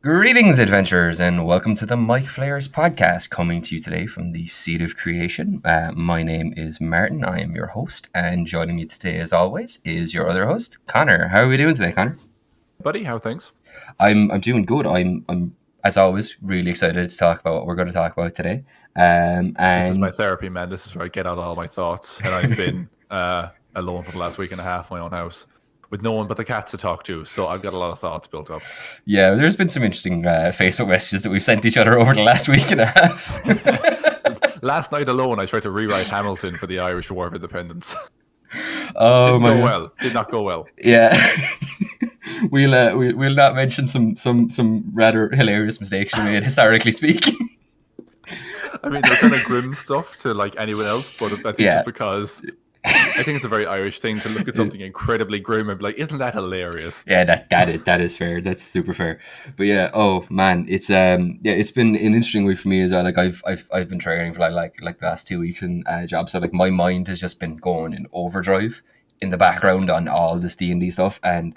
Greetings, adventurers, and welcome to the MicFlayers podcast, coming to you today from the Seed of Creation. My name is Martin. I am your host, and joining me today, as always, is your other host, Conor. How are we doing today, Conor? Buddy, how are things? I'm doing good. I'm as always really excited to talk about what we're going to talk about today. And This is my therapy, man. This is where I get out all my thoughts, and I've been alone for the last week and a half in my own house, with no one but the cats to talk to, so I've got a lot of thoughts built up. Yeah, there's been some interesting Facebook messages that we've sent each other over the last week and a half. Last night alone, I tried to rewrite Hamilton for the Irish War of Independence. Oh Didn't my go God. well. Did not go well. Yeah. We'll not mention some rather hilarious mistakes we made, historically speaking. I mean, they're kind of grim stuff to like anyone else, but I think Yeah. it's because I think it's a very Irish thing to look at something incredibly grim and be like, "Isn't that hilarious?" Yeah, that is fair. That's super fair. But yeah, oh man, it's it's been an interesting week for me as well. Like I've been training for like the last 2 weeks in job, so like my mind has just been going in overdrive in the background on all this D&D stuff, and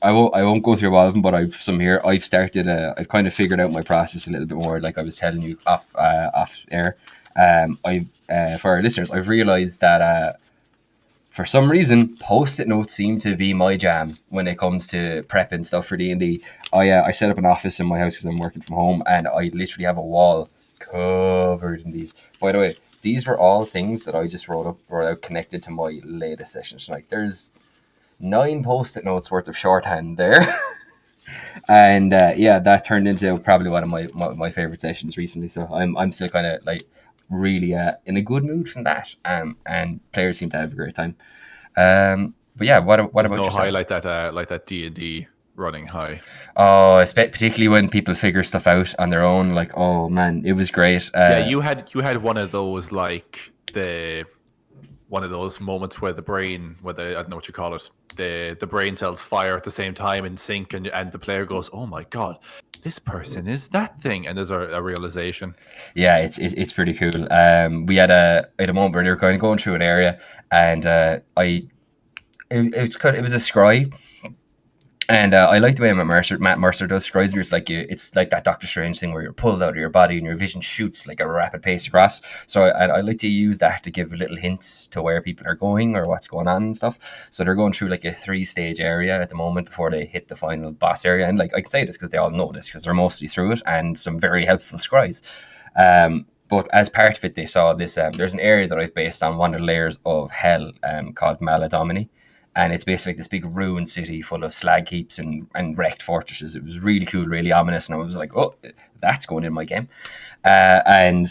I won't go through all of them, but I've some here. I've started. I've kind of figured out my process a little bit more. Like I was telling you off air. I've for our listeners, I've realized that. For some reason, post-it notes seem to be my jam when it comes to prepping stuff for D&D. I set up an office in my house because I'm working from home, and I literally have a wall covered in these. By the way, these were all things that I just wrote out connected to my latest sessions. Like there's 9 post-it notes worth of shorthand there. And that turned into probably one of my favorite sessions recently. So I'm still kind of like really in a good mood from that. And players seem to have a great time. But yeah, what about No yourself? high like that D&D running high. Oh, particularly when people figure stuff out on their own. Like, oh man, it was great. Yeah, you had one of those one of those moments where the brain, I don't know what you call it, the brain cells fire at the same time in sync, and the player goes, "Oh my god, this person is that thing," and there's a realization. Yeah, it's pretty cool. We had a moment where they were kind of going through an area, and it was a scry. And I like the way Matt Mercer does scries. It's like that Doctor Strange thing where you're pulled out of your body and your vision shoots like a rapid pace across. So I like to use that to give little hints to where people are going or what's going on and stuff. So they're going through like a 3-stage area at the moment before they hit the final boss area. And like I can say this because they all know this because they're mostly through it, and some very helpful scries. But as part of it, they saw this. There's an area that I've based on one of the layers of hell called Maladomini. And it's basically like this big ruined city full of slag heaps and wrecked fortresses. It was really cool, really ominous, and I was like, "Oh, that's going in my game." When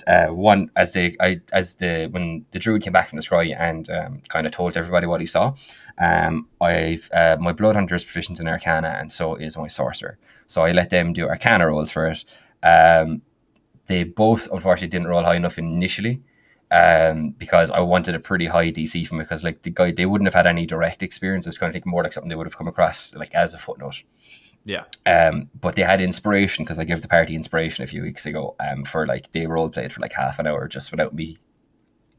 the druid came back from the scry and kind of told everybody what he saw, my blood hunter is proficient in Arcana, and so is my sorcerer. So I let them do Arcana rolls for it. They both unfortunately didn't roll high enough initially. Because I wanted a pretty high DC from it, because like they wouldn't have had any direct experience. It was kind of like more like something they would have come across like as a footnote. Yeah. But they had inspiration because I gave the party inspiration a few weeks ago. For like they role played for like half an hour just without me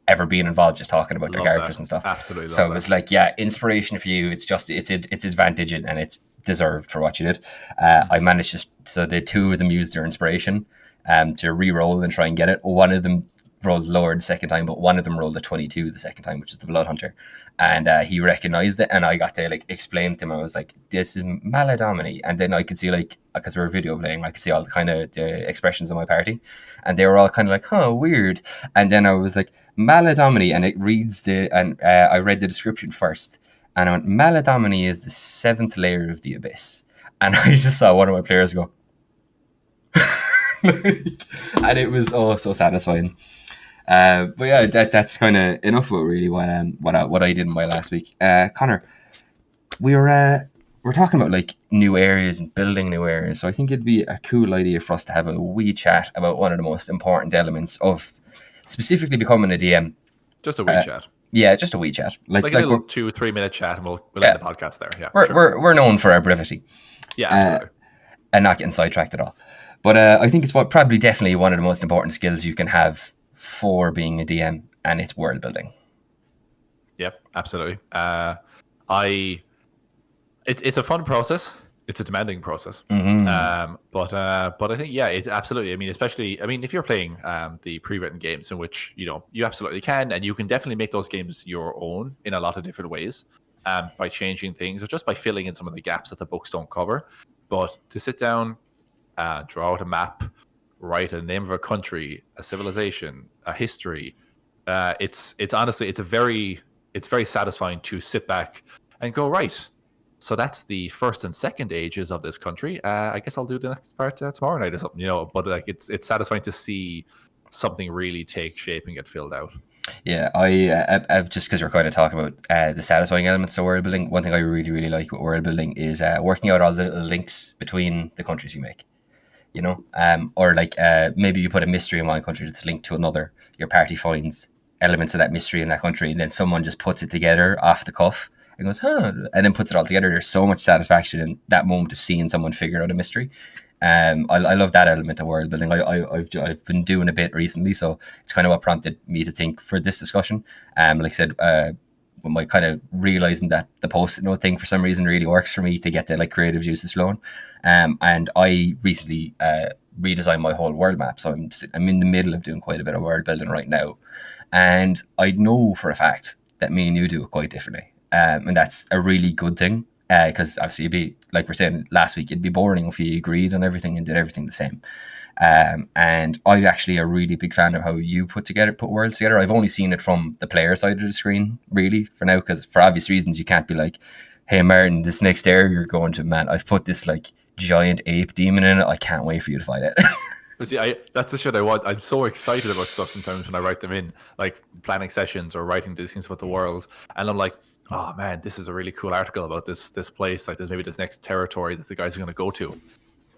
ever being involved, just talking about their characters and stuff. Absolutely. So it was like, yeah, inspiration for you. It's just it's advantage and it's deserved for what you did. I managed so the 2 of them used their inspiration to re-roll and try and get it. One of them rolled lower the second time, but one of them rolled a 22 the second time, which is the blood hunter, and he recognized it, and I got to like explain to him. I was like, "This is Maladomini," and then I could see, like, because we were video playing, I could see all the kind of the expressions of my party, and they were all kind of like, "Huh, weird." And then I was like, "Maladomini," and it reads I read the description first, and I went, "Maladomini is the 7th layer of the abyss," and I just saw one of my players go, and it was so satisfying. But yeah, that's kind of enough about really what I did in my last week. Conor, we're talking about like new areas and building new areas, so I think it'd be a cool idea for us to have a wee chat about one of the most important elements of specifically becoming a DM. Just a wee chat. Yeah, just a wee chat, like a little 2-3 minute chat, and we'll end the podcast there. Yeah, we're known for our brevity. Yeah, absolutely, and not getting sidetracked at all. But I think it's probably definitely one of the most important skills you can have for being a DM, and it's world building. Yep, absolutely. It's a fun process. it's a demanding process. Mm-hmm. But I think it's absolutely. I mean, especially if you're playing the pre-written games in which you absolutely can, and you can definitely make those games your own in a lot of different ways, by changing things or just by filling in some of the gaps that the books don't cover. But to sit down, draw out a map, write a name of a country, a civilization, a history, it's honestly it's very satisfying to sit back and go, right, so that's the first and second ages of this country. I guess I'll do the next part tomorrow night or something, but like it's satisfying to see something really take shape and get filled out. Yeah, I just because we're kind of talking about the satisfying elements of world building. One thing I really, really like with world building is working out all the little links between the countries you make. Or like maybe you put a mystery in one country that's linked to another. Your party finds elements of that mystery in that country, and then someone just puts it together off the cuff and goes, huh, and then puts it all together. There's so much satisfaction in that moment of seeing someone figure out a mystery. I love that element of world building. I've been doing a bit recently, so it's kind of what prompted me to think for this discussion. Like I said, my kind of realizing that the post-it note thing for some reason really works for me to get the like creative juices flowing. And I recently redesigned my whole world map, so I'm in the middle of doing quite a bit of world building right now, and I know for a fact that me and you do it quite differently, and that's a really good thing. Because obviously, it'd be like we're saying last week, it'd be boring if you agreed on everything and did everything the same. And I'm actually a really big fan of how you put worlds together. I've only seen it from the player side of the screen, really, for now, because for obvious reasons, you can't be like, hey, Martin, this next area you're going to, man, I've put this like giant ape demon in it. I can't wait for you to fight it. But see, that's the shit I want. I'm so excited about stuff sometimes when I write them in, like planning sessions or writing these things about the world. And I'm like, oh man, this is a really cool article about this place. Like, there's maybe this next territory that the guys are going to go to.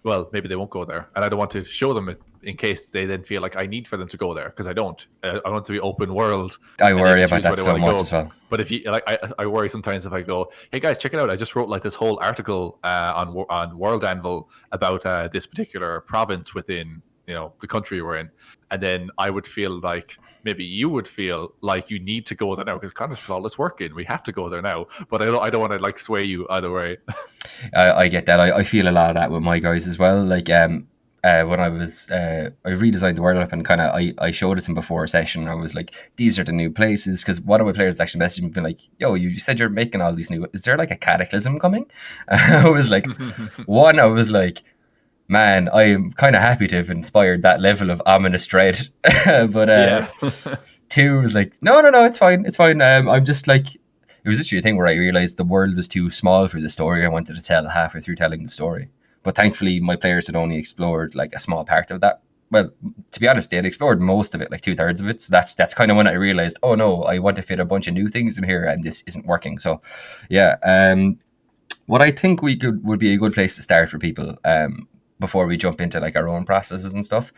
Well, maybe they won't go there, and I don't want to show them it in case they then feel like I need for them to go there, because I don't. I want it to be open world. I worry about that so much as well. But if you like, I worry sometimes if I go, hey guys, check it out. I just wrote like this whole article on World Anvil about this particular province within the country we're in, and then I would feel like maybe you would feel like you need to go there now because Conor's put all this work in. We have to go there now, but I don't want to like sway you either way. I get that. I feel a lot of that with my guys as well. Like when I redesigned the world up and kind of I showed it to them before a session. I was like, these are the new places, because one of my players actually messaged me, been like, yo, you said you're making all these new. Is there like a cataclysm coming? I was like, I was like, man, I'm kind of happy to have inspired that level of ominous dread. But two was like, no, it's fine. I'm just like, it was literally a thing where I realized the world was too small for the story I wanted to tell halfway through telling the story. But thankfully, my players had only explored like a small part of that. Well, to be honest, they had explored most of it, like 2/3 of it. So that's kind of when I realized, oh no, I want to fit a bunch of new things in here, and this isn't working. So, yeah, what I think would be a good place to start for people, before we jump into like our own processes and stuff,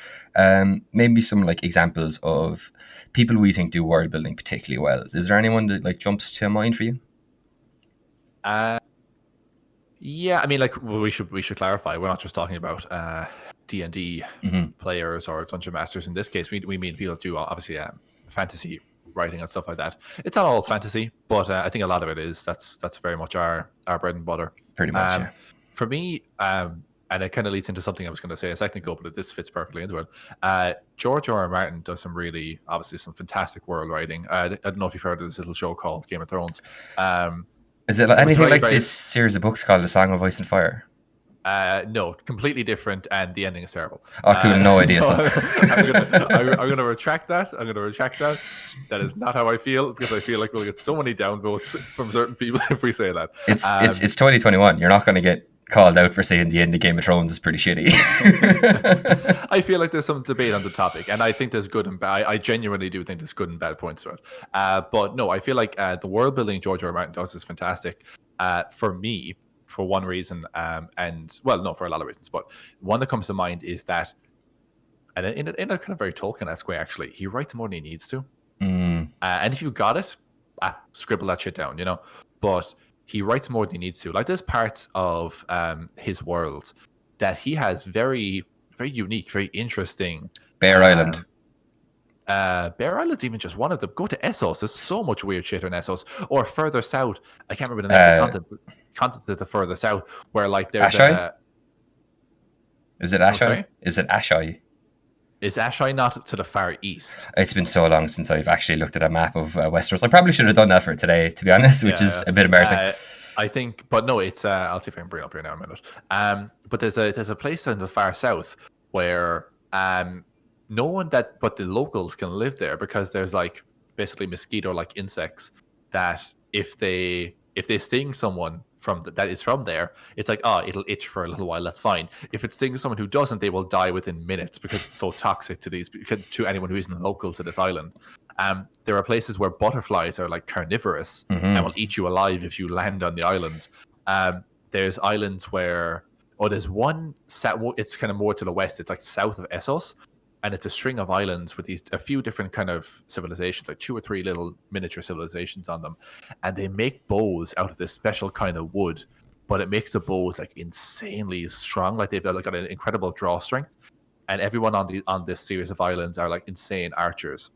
maybe some like examples of people we think do world building particularly well. Is there anyone that like jumps to mind for you? Yeah, I mean, like we should clarify. We're not just talking about D&D players or dungeon masters. In this case, we mean people do obviously fantasy writing and stuff like that. It's not all fantasy, but I think a lot of it is. That's very much our bread and butter. Pretty much. Yeah. For me, and it kind of leads into something I was going to say a second ago, but this fits perfectly into it. George R.R. Martin does some fantastic world writing. I don't know if you've heard of this little show called Game of Thrones. Is it anything like this series of books called The Song of Ice and Fire? No, completely different, and the ending is terrible. Oh, cool, no idea. So. I'm gonna retract that. That is not how I feel, because I feel like we'll get so many downvotes from certain people if we say that. It's 2021. You're not going to get called out for saying the end of Game of Thrones is pretty shitty. I feel like there's some debate on the topic, and I think there's good and bad. I genuinely do think there's good and bad points to it. But no, I feel like the world building George R. R. Martin does is fantastic. For me, for one reason, and well, no, for a lot of reasons, but one that comes to mind is that, and in a kind of very Tolkien-esque way, actually, he writes more than he needs to. And if you got it, scribble that shit down, But he writes more than he needs to. Like, there's parts of his world that he has very, very unique, very interesting. Bear Island. Bear Island's even just one of them. Go to Essos. There's so much weird shit in Essos. Or further south, I can't remember the name of the continent. continent to the further south, where like there's Ashai? Is it Ashai? sorry? Is it Ashai? Is Ashai not to the far east? It's been so long since I've actually looked at a map of Westeros. I probably should have done that for today, to be honest, which is a bit embarrassing. I think, but no, it's. I'll see if I can bring it up here now in a minute. But there's a place in the far south where no one but the locals can live there, because there's like basically mosquito-like insects that if they sting someone that is from there, it's like, it'll itch for a little while, that's fine. If it stings someone who doesn't, they will die within minutes, because it's so toxic to anyone who isn't local to this island. There are places where butterflies are like carnivorous and will eat you alive if you land on the island. There's islands where there's one it's kind of more to the west, it's like south of Essos, and it's a string of islands with a few different kind of civilizations, like 2 or 3 little miniature civilizations on them, and they make bows out of this special kind of wood, but it makes the bows like insanely strong. Like they've got an incredible draw strength, and everyone on this series of islands are like insane archers,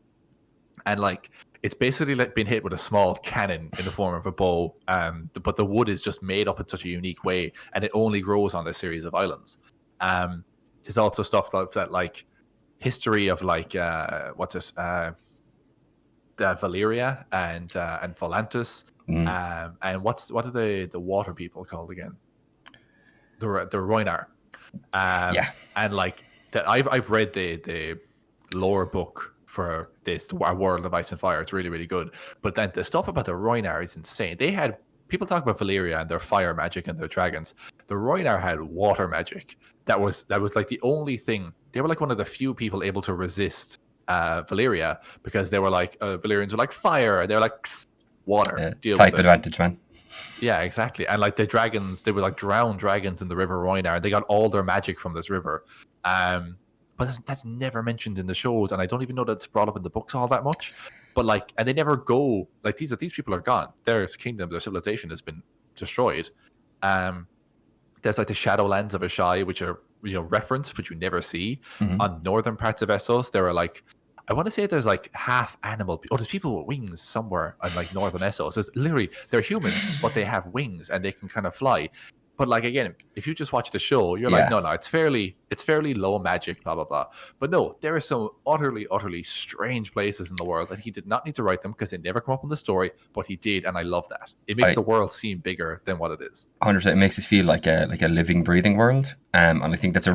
and like it's basically like being hit with a small cannon in the form of a bow, but the wood is just made up in such a unique way, and it only grows on this series of islands. There's also stuff that like history of like Valyria and Volantis, and what are the water people called again? The Rhoynar. And like I've read the lore book for this, Our World of Ice and Fire. It's really, really good. But then the stuff about the Rhoynar is insane. They had people talk about Valyria and their fire magic and their dragons. The Rhoynar had water magic. That was like the only thing. They were like one of the few people able to resist Valyria, because they were like Valyrians were like fire. They were like water. Type advantage, man. Yeah, exactly. And like the dragons, they were like drowned dragons in the River Rhoynar. They got all their magic from this river. But that's never mentioned in the shows, and I don't even know that it's brought up in the books all that much. But like, and they never go like these people are gone. Their kingdom, their civilization has been destroyed. There's like the Shadowlands of Ashai, which are referenced, but you never see. On northern parts of Essos, there are like, I want to say there's like half animal. There's people with wings somewhere on like northern Essos. It's literally, they're humans, but they have wings and they can kind of fly. But like, again, if you just watch the show, you're like, no, it's fairly low magic, blah, blah, blah. But no, there are some utterly, utterly strange places in the world, and he did not need to write them because they never come up in the story, but he did, and I love that. It makes the world seem bigger than what it is. 100%. It makes it feel like a living, breathing world. And I think that's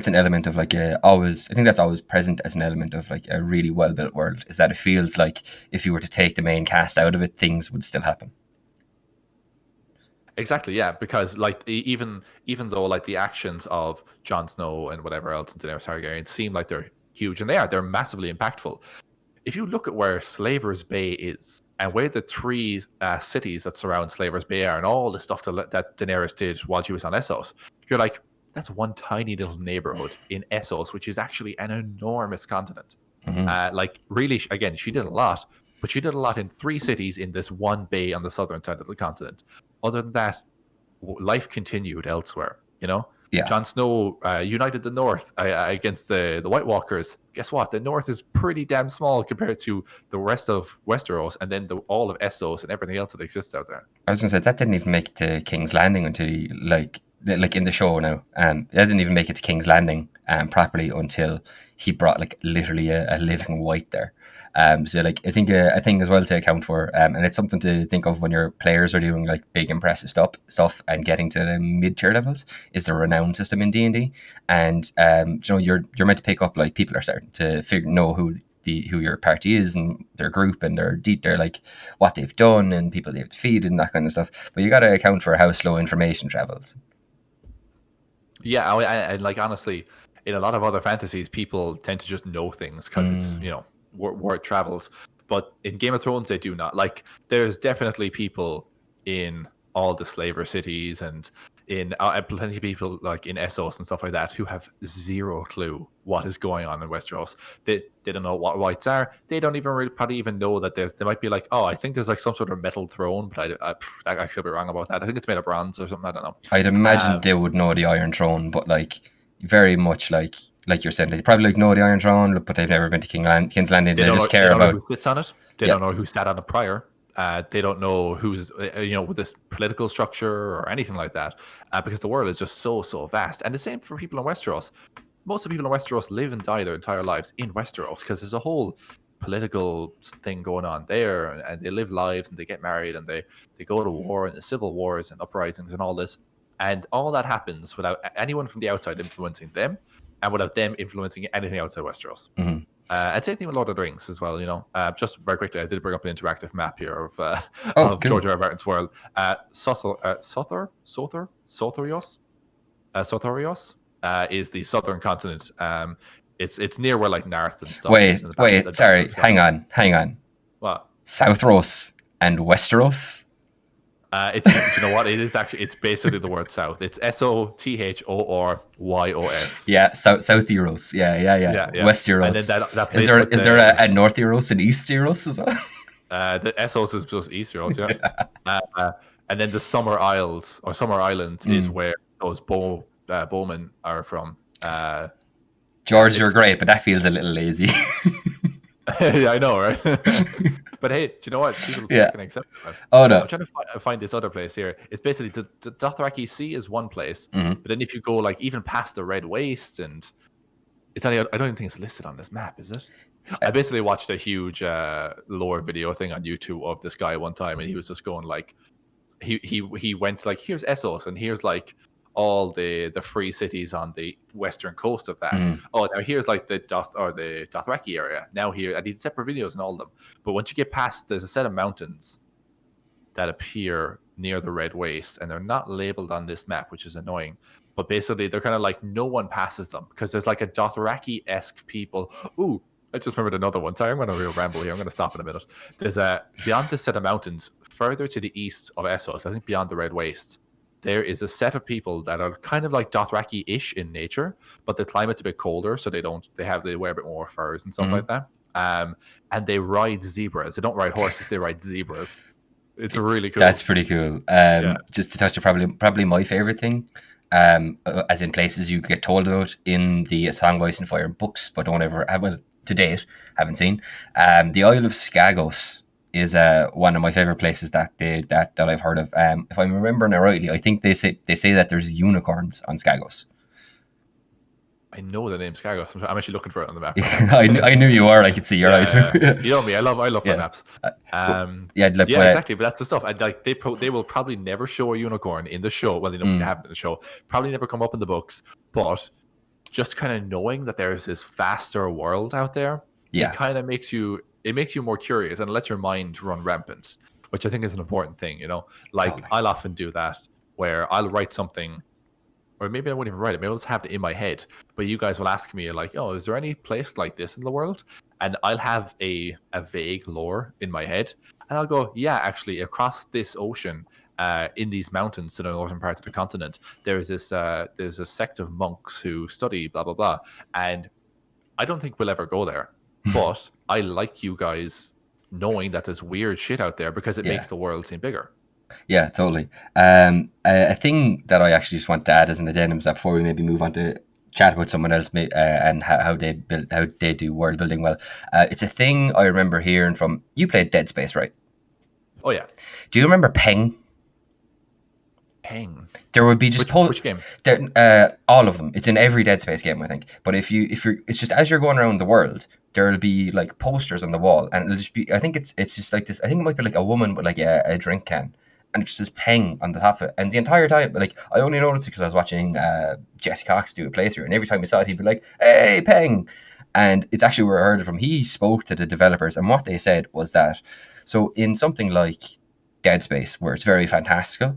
an element of like I think that's always present as an element of like a really well built world, is that it feels like if you were to take the main cast out of it, things would still happen. Exactly, yeah, because like even though like the actions of Jon Snow and whatever else in Daenerys Targaryen seem like they're huge, and they're massively impactful. If you look at where Slaver's Bay is and where the 3 cities that surround Slaver's Bay are, and all the stuff that Daenerys did while she was on Essos, you're like, that's one tiny little neighborhood in Essos, which is actually an enormous continent. Like really, again, she did a lot. But she did a lot in 3 cities in this one bay on the southern side of the continent. Other than that, life continued elsewhere, Yeah. Jon Snow united the North against the White Walkers. Guess what? The North is pretty damn small compared to the rest of Westeros, and then all of Essos and everything else that exists out there. I was going to say, that didn't even make to King's Landing until like in the show now. That didn't even make it to King's Landing properly until he brought like literally a living white there. So like I think a thing as well to account for, and it's something to think of when your players are doing like big impressive stuff and getting to the mid-tier levels, is the renown system in D&D. And you're meant to pick up like people are starting to know who your party is and their group and their like what they've done and people they've defeated and that kind of stuff. But you got to account for how slow information travels. Yeah, I like honestly, in a lot of other fantasies, people tend to just know things because it's word travels, but in Game of Thrones they do not. Like there's definitely people in all the slaver cities and in plenty of people like in Essos and stuff like that who have zero clue what is going on in Westeros. They don't know what whites are. They don't even really probably even know that they might be like, oh, I think there's like some sort of metal throne, but I could be wrong about that. I think it's made of bronze or something. I don't know. I'd imagine they would know the Iron Throne, but like very much like you're saying, they probably like know the Iron Throne, but they've never been to King's Landing. They just care about who sits on it. They don't know who sat on it prior. They don't know who's, with this political structure or anything like that, because the world is just so vast. And the same for people in Westeros. Most of the people in Westeros live and die their entire lives in Westeros because there's a whole political thing going on there, and they live lives and they get married and they go to war and the civil wars and uprisings and all this. And all that happens without anyone from the outside influencing them and without them influencing anything outside Westeros. Mhm. And same thing with Lord of the Rings as well. Just very quickly, I did bring up an interactive map here of Oh, of cool. George R. R. Martin's world. Sothorios is the southern continent. It's near where like Narth and stuff is. and Wait, sorry, hang on. What? Southros and Westeros? Do you know what? It's basically the word south. It's SOTHORYOS. Yeah, South Euros. Yeah. West Euros. And then that Is there a North Euros and East Euros as well? The Essos is just East Euros, yeah. And then the Summer Isles or Summer Island is where those bowmen are from. George, you're great, but that feels a little lazy. Yeah, I know, right? But hey, do you know what? People can accept it. Oh no! I'm trying to find this other place here. It's basically the Dothraki Sea is one place, Mm-hmm. but then if you go like even past the Red Waste, and it's only, I don't even think it's listed on this map, is it? I basically watched a huge lore video thing on YouTube of this guy one time, and he was just going like, he went like, here's Essos, and here's like all the free cities on the western coast of that. Oh, now here's like the Dothraki area. Now here, I did separate videos on all of them. But once you get past, there's a set of mountains that appear near the Red Waste, and they're not labeled on this map, which is annoying. But basically, they're kind of like no one passes them because there's like a Dothraki-esque people. Ooh, I just remembered another one. Sorry, I'm going to real ramble here. I'm going to stop in a minute. There's beyond this set of mountains, further to the east of Essos, I think beyond the Red Waste, there is a set of people that are kind of like Dothraki-ish in nature, but the climate's a bit colder, so they wear a bit more furs and stuff like that. And they ride zebras. They don't ride horses; they ride zebras. It's really cool. That's pretty cool. Just to touch on probably my favorite thing, as in places you get told about in the Song of Ice and Fire books, but don't ever have to date haven't seen. The Isle of Skagos is one of my favorite places that I've heard of. If I'm remembering it rightly, I think they say that there's unicorns on Skagos. I know the name Skagos. I'm actually looking for it on the map. I knew you are. I could see your eyes. You know me. I love my maps. Exactly. But that's the stuff. And like they will probably never show a unicorn in the show. Well, they don't have it in the show. Probably never come up in the books. But just kind of knowing that there's this vaster world out there, it kind of makes you more curious and lets your mind run rampant, which I think is an important thing. Like totally. I'll often do that where I'll write something. Or maybe I won't even write it. Maybe I'll just have it in my head. But you guys will ask me like, "Oh, is there any place like this in the world?" And I'll have a vague lore in my head, and I'll go, "Yeah, actually, across this ocean, in these mountains to the northern part of the continent, there's a sect of monks who study blah blah blah." And I don't think we'll ever go there, but I like you guys knowing that there's weird shit out there because it makes the world seem bigger. Yeah, totally. A thing that I actually just want to add as an addendum is that before we maybe move on to chat about someone else and how they do world building well, it's a thing I remember hearing from. You played Dead Space, right? Oh yeah. Do you remember Peng? Peng. There would be just which game? All of them. It's in every Dead Space game, I think. But if you're, it's just as you're going around the world, there'll be like posters on the wall, and it'll just be. I think it's just like this. I think it might be like a woman with like a drink can. And it just says Peng on the top of it. And the entire time, like, I only noticed it because I was watching Jesse Cox do a playthrough. And every time he saw it, he'd be like, "Hey, Peng." And it's actually where I heard it from. He spoke to the developers. And what they said was that, so in something like Dead Space, where it's very fantastical,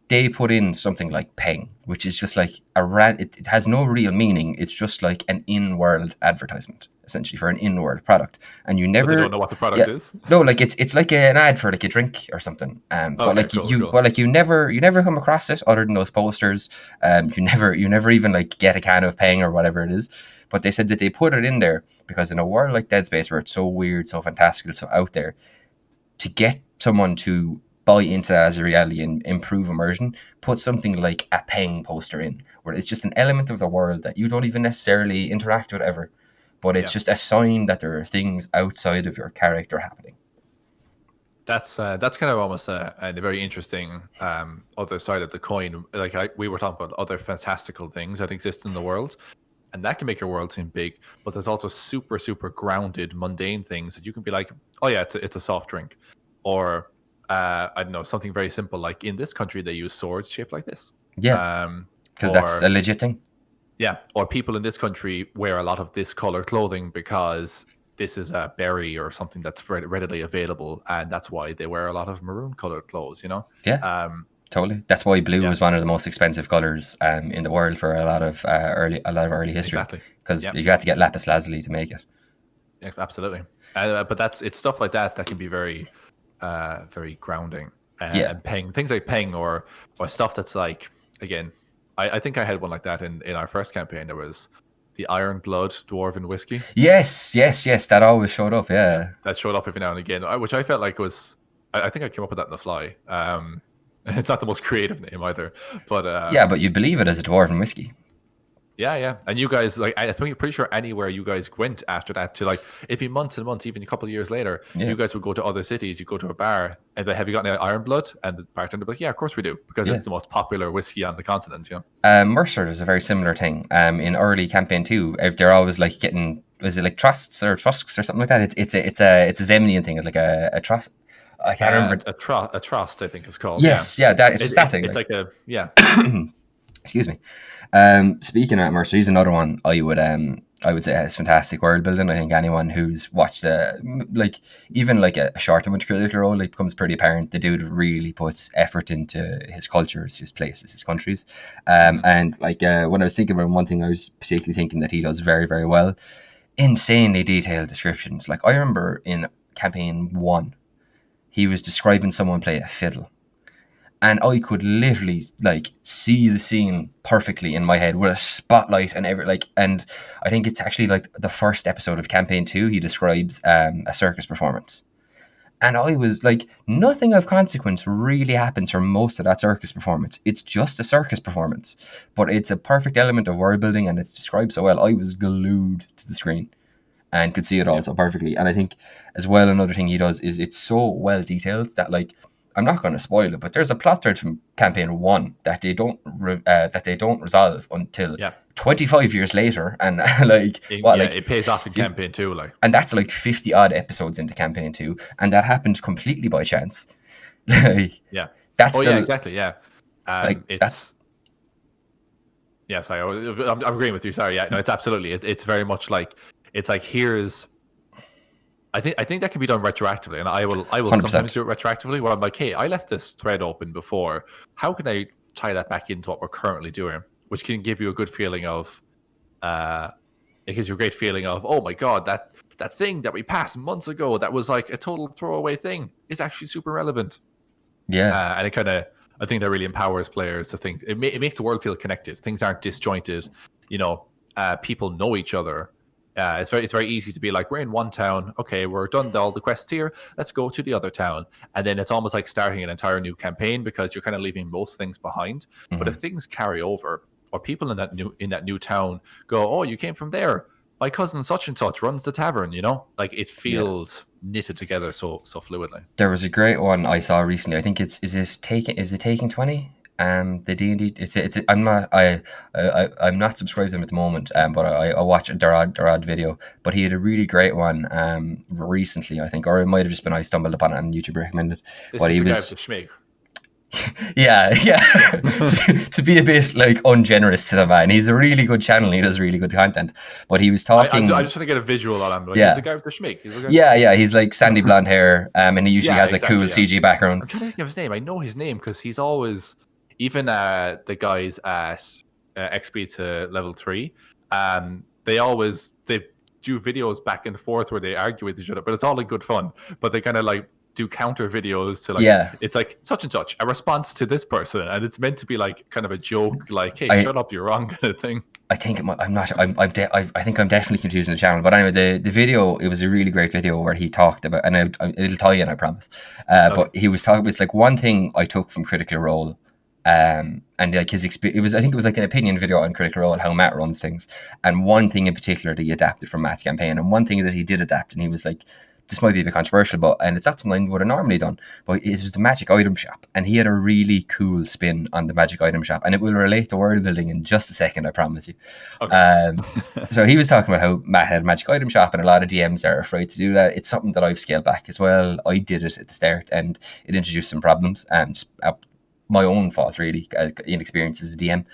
they put in something like Peng, which is just like it has no real meaning. It's just like an in-world advertisement, essentially, for an in-world product. And you never... But they don't know what the product is? No, like it's like an ad for like a drink or something. But like cool. But like you never come across it other than those posters. You never even like get a can of Peng or whatever it is. But they said that they put it in there because in a world like Dead Space where it's so weird, so fantastical, so out there, to get someone to buy into that as a reality and improve immersion, put something like a Peng poster in, where it's just an element of the world that you don't even necessarily interact with ever, but it's just a sign that there are things outside of your character happening. That's kind of almost a very interesting other side of the coin. Like we were talking about other fantastical things that exist in the world, and that can make your world seem big. But there's also super super grounded, mundane things that you can be like, oh yeah, it's a soft drink, or I don't know, something very simple like in this country they use swords shaped like this. Yeah, because that's a legit thing. Yeah, or people in this country wear a lot of this color clothing because this is a berry or something that's readily available, and that's why they wear a lot of maroon colored clothes. Yeah, totally. That's why blue was one of the most expensive colors in the world for a lot of early history. Exactly. Because you had to get lapis lazuli to make it. Yeah, absolutely. But it's stuff like that that can be very, very grounding. And peng, things like peng or stuff that's like, again, I think I had one like that in our first campaign. There was the Iron Blood Dwarven Whiskey. Yes. That always showed up, yeah. That showed up every now and again, which I felt like was, I think I came up with that on the fly. It's not the most creative name either. But yeah, but you believe it as a Dwarven whiskey. Yeah. And you guys, like, I think pretty sure anywhere you guys went after that to, like, it'd be months and months, even a couple of years later, you guys would go to other cities, you go to a bar, and they have you got any Iron Blood? And the bartender would be like, yeah, of course we do, because it's the most popular whiskey on the continent, Mercer is a very similar thing. In early campaign 2, they're always like getting, was it like trusts or trusks or something like that? It's a Zemnian thing. It's like a trust. I can't remember. A trust, I think it's called. Yes, it's that thing. It's like a Excuse me. Speaking of Mercer, he's another one I would say has fantastic world building. I think anyone who's watched even a short amount of Critical Role, like, becomes pretty apparent the dude really puts effort into his cultures, his places, his countries. And like when I was thinking about him, one thing I was particularly thinking that he does very, very well, insanely detailed descriptions. Like, I remember in campaign 1, he was describing someone play a fiddle. And I could literally see the scene perfectly in my head with a spotlight and and I think it's actually like the first episode of campaign 2, he describes a circus performance. And I was like, nothing of consequence really happens for most of that circus performance. It's just a circus performance, but it's a perfect element of world building and it's described so well. I was glued to the screen and could see it all so perfectly. And I think as well, another thing he does is it's so well detailed that, like, I'm not going to spoil it, but there's a plot thread from campaign 1 that they don't resolve until 25 years later, and it pays off in campaign 2, and that's like 50 odd episodes into campaign 2, and that happened completely by chance. Exactly. I'm agreeing with you. Sorry, no, it's absolutely. It's very much like it's like here's. I think that can be done retroactively, and I will 100%. Sometimes do it retroactively where I'm like, hey, I left this thread open before. How can I tie that back into what we're currently doing? Which can give you a good feeling of, it gives you a great feeling of, oh my god, that thing that we passed months ago that was like a total throwaway thing is actually super relevant. Yeah, and I think that really empowers players to think. It makes the world feel connected. Things aren't disjointed. People know each other. It's very easy to be like, we're in one town, okay, we're done all the quests here, let's go to the other town, and then it's almost like starting an entire new campaign because you're kind of leaving most things behind. Mm-hmm. But if things carry over, or people in that new town go, oh, you came from there, my cousin such and such runs the tavern, like it feels knitted together so fluidly. There was a great one I saw recently. I think is it Taking 20? The D&D, I'm not subscribed to him at the moment, but I watch their odd video. But he had a really great one recently, I think, or it might have just been I stumbled upon it and YouTube recommended. This is the guy with the schmig. Yeah. to be a bit like ungenerous to the man, he's a really good channel. He does really good content. But he was talking. I just want to get a visual on him. Like, he's the guy with the schmig. He's like sandy blonde hair, and he usually has a cool CG background. I'm trying to think of his name. I know his name because he's always. Even the guys at XP to level 3, they do videos back and forth where they argue with each other, but it's all in good fun. But they kind of like do counter videos to it's like such and such a response to this person, and it's meant to be like kind of a joke, like, hey, shut up, you're wrong, kind of thing. I think I think I'm definitely confusing the channel, but anyway, the video, it was a really great video where he talked about, and it'll tie in, I promise. But he was talking. It was like one thing I took from Critical Role. And like his experience, I think it was like an opinion video on Critical Role, how Matt runs things, and one thing in particular that he adapted from Matt's campaign, and one thing that he did adapt, and he was like, this might be a bit controversial, but and it's not something I would have normally done, but it was the magic item shop, and he had a really cool spin on the magic item shop, and it will relate to world building in just a second, I promise you. Okay. So he was talking about how Matt had a magic item shop, and a lot of DMs are afraid to do that. It's something that I've scaled back as well. I did it at the start, and it introduced some problems, just my own fault really, inexperience as a DM.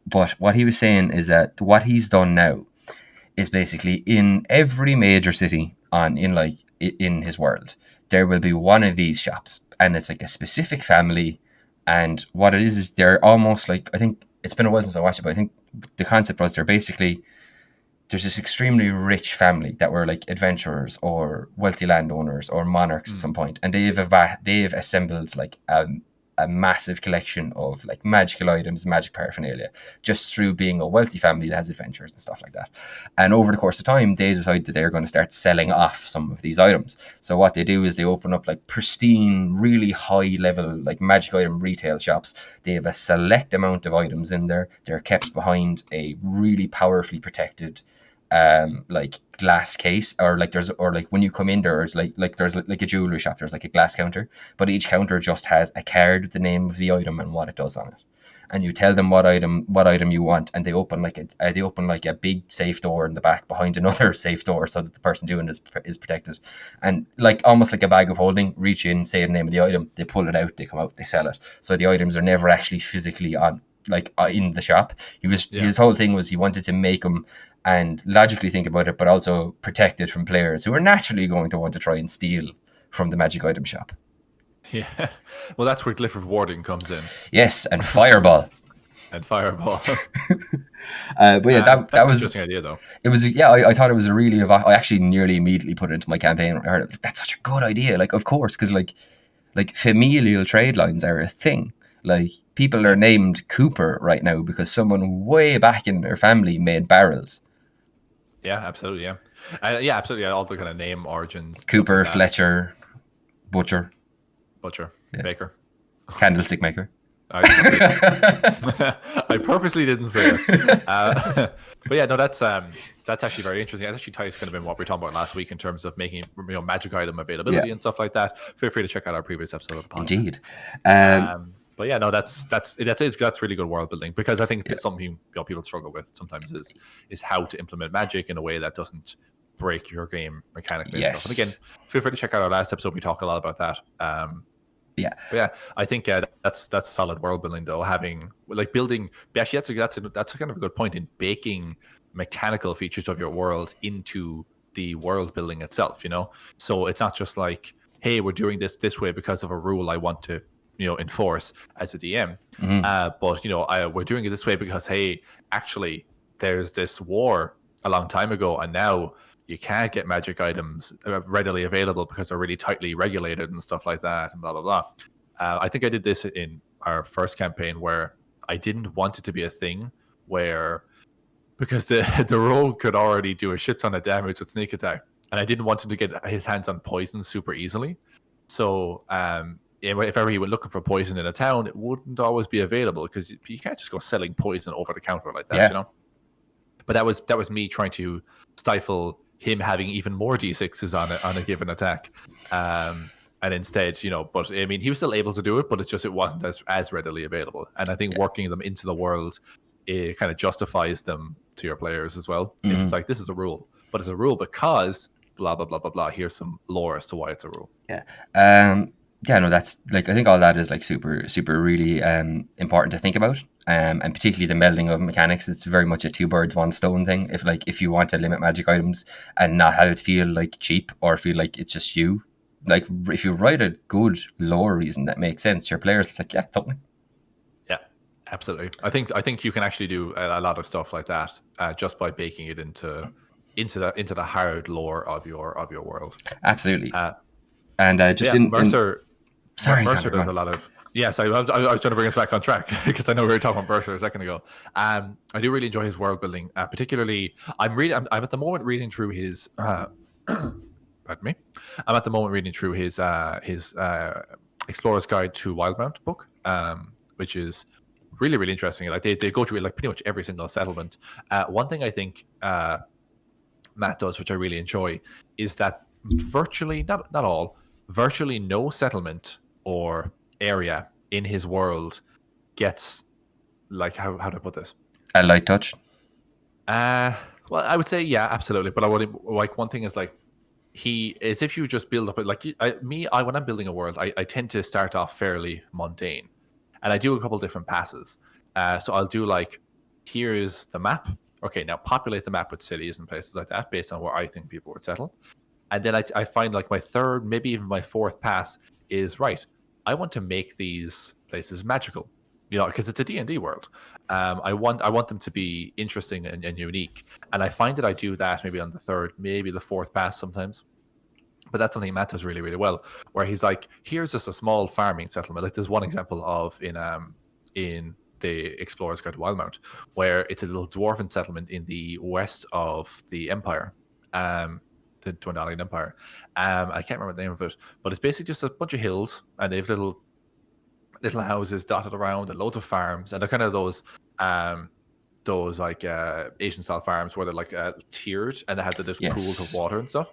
But what he was saying is that what he's done now is basically in every major city in his world, there will be one of these shops, and it's like a specific family. And what it is they're almost like, I think it's been a while since I watched it, but I think the concept was there's this extremely rich family that were like adventurers or wealthy landowners or monarchs at some point, and they've assembled like a massive collection of like magical items, magic paraphernalia, just through being a wealthy family that has adventures and stuff like that. And over the course of time, they decide that they're going to start selling off some of these items. So what they do is they open up like pristine, really high level like magic item retail shops. They have a select amount of items in there. They're kept behind a really powerfully protected like glass case, or like when you come in, there's like there's like a jewelry shop, there's like a glass counter, but each counter just has a card with the name of the item and what it does on it, and you tell them what item you want, and they open like a big safe door in the back behind another safe door, so that the person doing it is protected. And like almost like a bag of holding, reach in, say the name of the item, they pull it out, they come out, they sell it. So the items are never actually physically on in the shop. His whole thing was he wanted to make them and logically think about it, but also protect it from players who are naturally going to want to try and steal from the magic item shop. Yeah, well, that's where Clifford Warding comes in. Yes, and Fireball. And Fireball. But yeah, that was an interesting idea, though. It was, yeah. I thought it was a really. I actually nearly immediately put it into my campaign. I heard it. That's such a good idea. Like, of course, because like familial trade lines are a thing. Like, people are named Cooper right now because someone way back in their family made barrels. Yeah, absolutely. Yeah, yeah, absolutely. All the kind of name origins. Cooper, like Fletcher, Butcher, yeah. Baker, Candlestick Maker. I purposely didn't say it. But yeah, no, that's actually very interesting. That actually ties kind of in what we were talking about last week in terms of making magic item availability and stuff like that. Feel free to check out our previous episode of the podcast. Indeed. But yeah, no, that's really good world building, because I think it's something people struggle with sometimes is how to implement magic in a way that doesn't break your game mechanically. Yes. And stuff. And again, feel free to check out our last episode. We talk a lot about that. Yeah, but yeah, I think that's solid world building, though. Having like building, actually, that's kind of a good point in baking mechanical features of your world into the world building itself. So it's not just like, hey, we're doing this way because of a rule I want to enforce as a DM, but we're doing it this way because, hey, actually, there's this war a long time ago, and now you can't get magic items readily available because they're really tightly regulated and stuff like that, and blah, blah, blah. I think I did this in our first campaign where I didn't want it to be a thing where, because the rogue could already do a shit ton of damage with sneak attack, and I didn't want him to get his hands on poison super easily. So if ever he went looking for poison in a town, it wouldn't always be available, because you can't just go selling poison over the counter like that, But that was me trying to stifle him having even more d6s on a given attack, and instead, but I mean, he was still able to do it, but it wasn't as readily available. And I think working them into the world, it kind of justifies them to your players as well. If it's like, this is a rule, but it's a rule because blah blah blah blah blah. Here's some lore as to why it's a rule. Yeah, no, that's like, I think all that is like super, super really important to think about. And particularly the melding of mechanics, it's very much a 2 birds 1 stone thing. If you want to limit magic items and not have it feel like cheap or feel like it's just you, like if you write a good lore reason that makes sense, your players are like, yeah, totally. Yeah, absolutely. I think you can actually do a lot of stuff like that just by baking it into the hard lore of your world. Absolutely. Mercer. Mercer Conor, does a lot of. Yeah, so I was trying to bring us back on track because I know we were talking about Mercer a second ago. I do really enjoy his world building, particularly. I'm at the moment reading through his. Pardon me. I'm at the moment reading through his Explorer's Guide to Wildmount book, which is really, really interesting. Like they go through like pretty much every single settlement. One thing I think Matt does, which I really enjoy, is that virtually not all, virtually no settlement or area in his world gets, like, how do I put this? A light touch. Well, I would say yeah, absolutely. But I would like, one thing is like, he is, if you just build up like when I'm building a world, I tend to start off fairly mundane, and I do a couple different passes. So I'll do like, here's the map. Okay, now populate the map with cities and places like that based on where I think people would settle. And then I find like my third, maybe even my fourth pass is, right, I want to make these places magical, because it's a D&D world. I want them to be interesting and unique. And I find that I do that maybe on the third, maybe the fourth pass sometimes. But that's something Matt does really, really well, where he's like, here's just a small farming settlement. Like, there's one example of in the Explorer's Guide to Wildmount, where it's a little dwarven settlement in the west of the Empire, the Dwendalian Empire. I can't remember the name of it, but it's basically just a bunch of hills, and they have little houses dotted around, and loads of farms, and they're kind of those like Asian style farms where they're like tiered, and they have the different pools of water and stuff.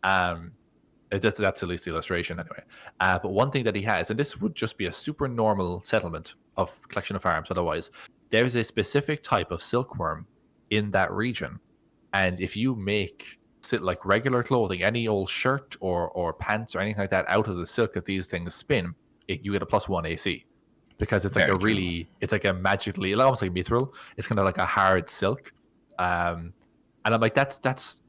That's at least the illustration anyway. But one thing that he has, and this would just be a super normal settlement of collection of farms otherwise, there's a specific type of silkworm in that region. And if you make like regular clothing, any old shirt or pants or anything like that out of the silk that these things spin, you get a +1 AC. Because it's like it's like a magically, almost like mithril. It's kind of like a hard silk. And I'm like, it's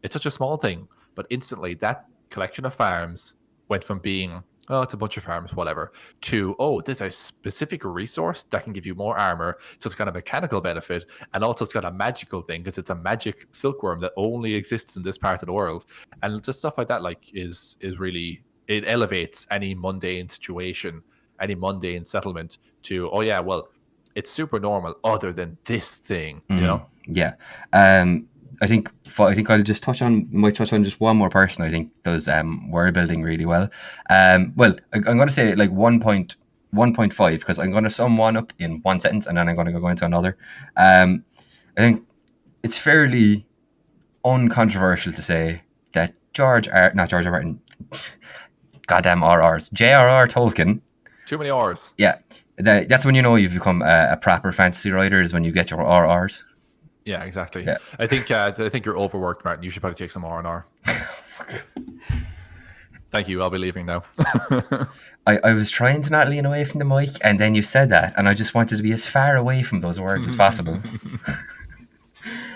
such a small thing, but instantly that collection of farms went from being, oh, it's a bunch of farms, whatever, to, oh, there's a specific resource that can give you more armor. So it's got a mechanical benefit, and also it's got a magical thing because it's a magic silkworm that only exists in this part of the world. And just stuff like that, like, is really, it elevates any mundane situation, any mundane settlement to, oh yeah, well, it's super normal other than this thing, Yeah. I think I'll just touch on just one more person I think does world building really well. Well, I'm going to say like 1.5 because I'm going to sum one up in one sentence and then I'm going to go into another. I think it's fairly uncontroversial to say that not George R. Martin, goddamn RRs, J.R.R. Tolkien. Too many R's. Yeah, that's when you know you've become a proper fantasy writer, is when you get your RRs. Yeah, exactly. Yeah. I think you're overworked, Martin. You should probably take some R&R. Thank you. I'll be leaving now. I was trying to not lean away from the mic, and then you said that, and I just wanted to be as far away from those words as possible.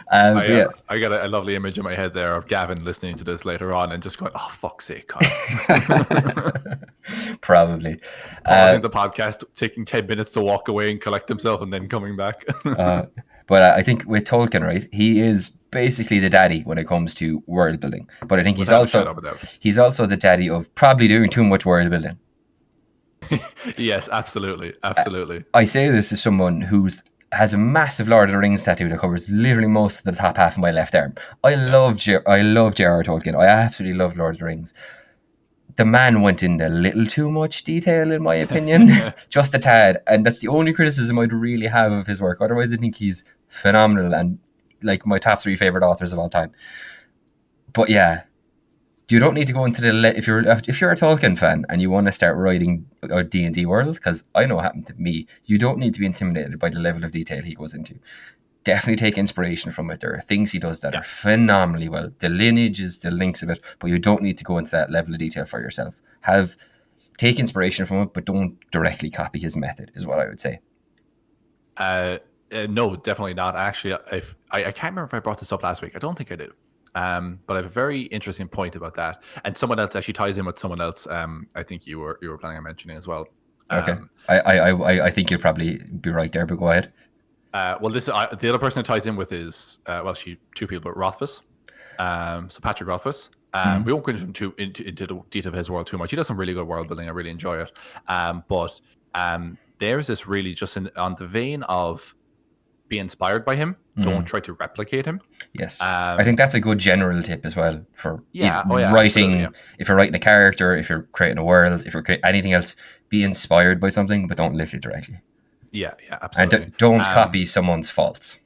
I got a lovely image in my head there of Gavin listening to this later on and just going, "Oh, fuck's sake, Conor." Probably. Pausing the podcast, taking 10 minutes to walk away and collect himself, and then coming back. But I think with Tolkien, right, he is basically the daddy when it comes to world building. But I think he's also the daddy of probably doing too much world building. Yes, absolutely. I say this as someone who has a massive Lord of the Rings tattoo that covers literally most of the top half of my left arm. I love J.R.R. Tolkien. I absolutely love Lord of the Rings. The man went into a little too much detail, in my opinion, just a tad. And that's the only criticism I'd really have of his work. Otherwise, I think he's phenomenal and like my top 3 favorite authors of all time. But yeah, you don't need to go into if you're a Tolkien fan and you want to start writing a D&D world, because I know what happened to me. You don't need to be intimidated by the level of detail he goes into. Definitely take inspiration from it. There are things he does that are phenomenally well. The lineages, the links of it, but you don't need to go into that level of detail for yourself. Take inspiration from it, but don't directly copy his method, is what I would say. No, definitely not. Actually, I can't remember if I brought this up last week. I don't think I did. But I have a very interesting point about that, and someone else actually ties in with someone else. I think you were planning on mentioning as well. Okay, I think you'll probably be right there, but go ahead. Well, the other person it ties in with is two people, but Rothfuss. So Patrick Rothfuss. We won't go into the detail of his world too much. He does some really good world building. I really enjoy it. But there's this really just on the vein of be inspired by him. Don't try to replicate him. Yes, I think that's a good general tip as well for writing. Absolutely, yeah. If you're writing a character, if you're creating a world, if you're creating anything else, be inspired by something, but don't lift it directly. Yeah, absolutely. And don't copy someone's faults.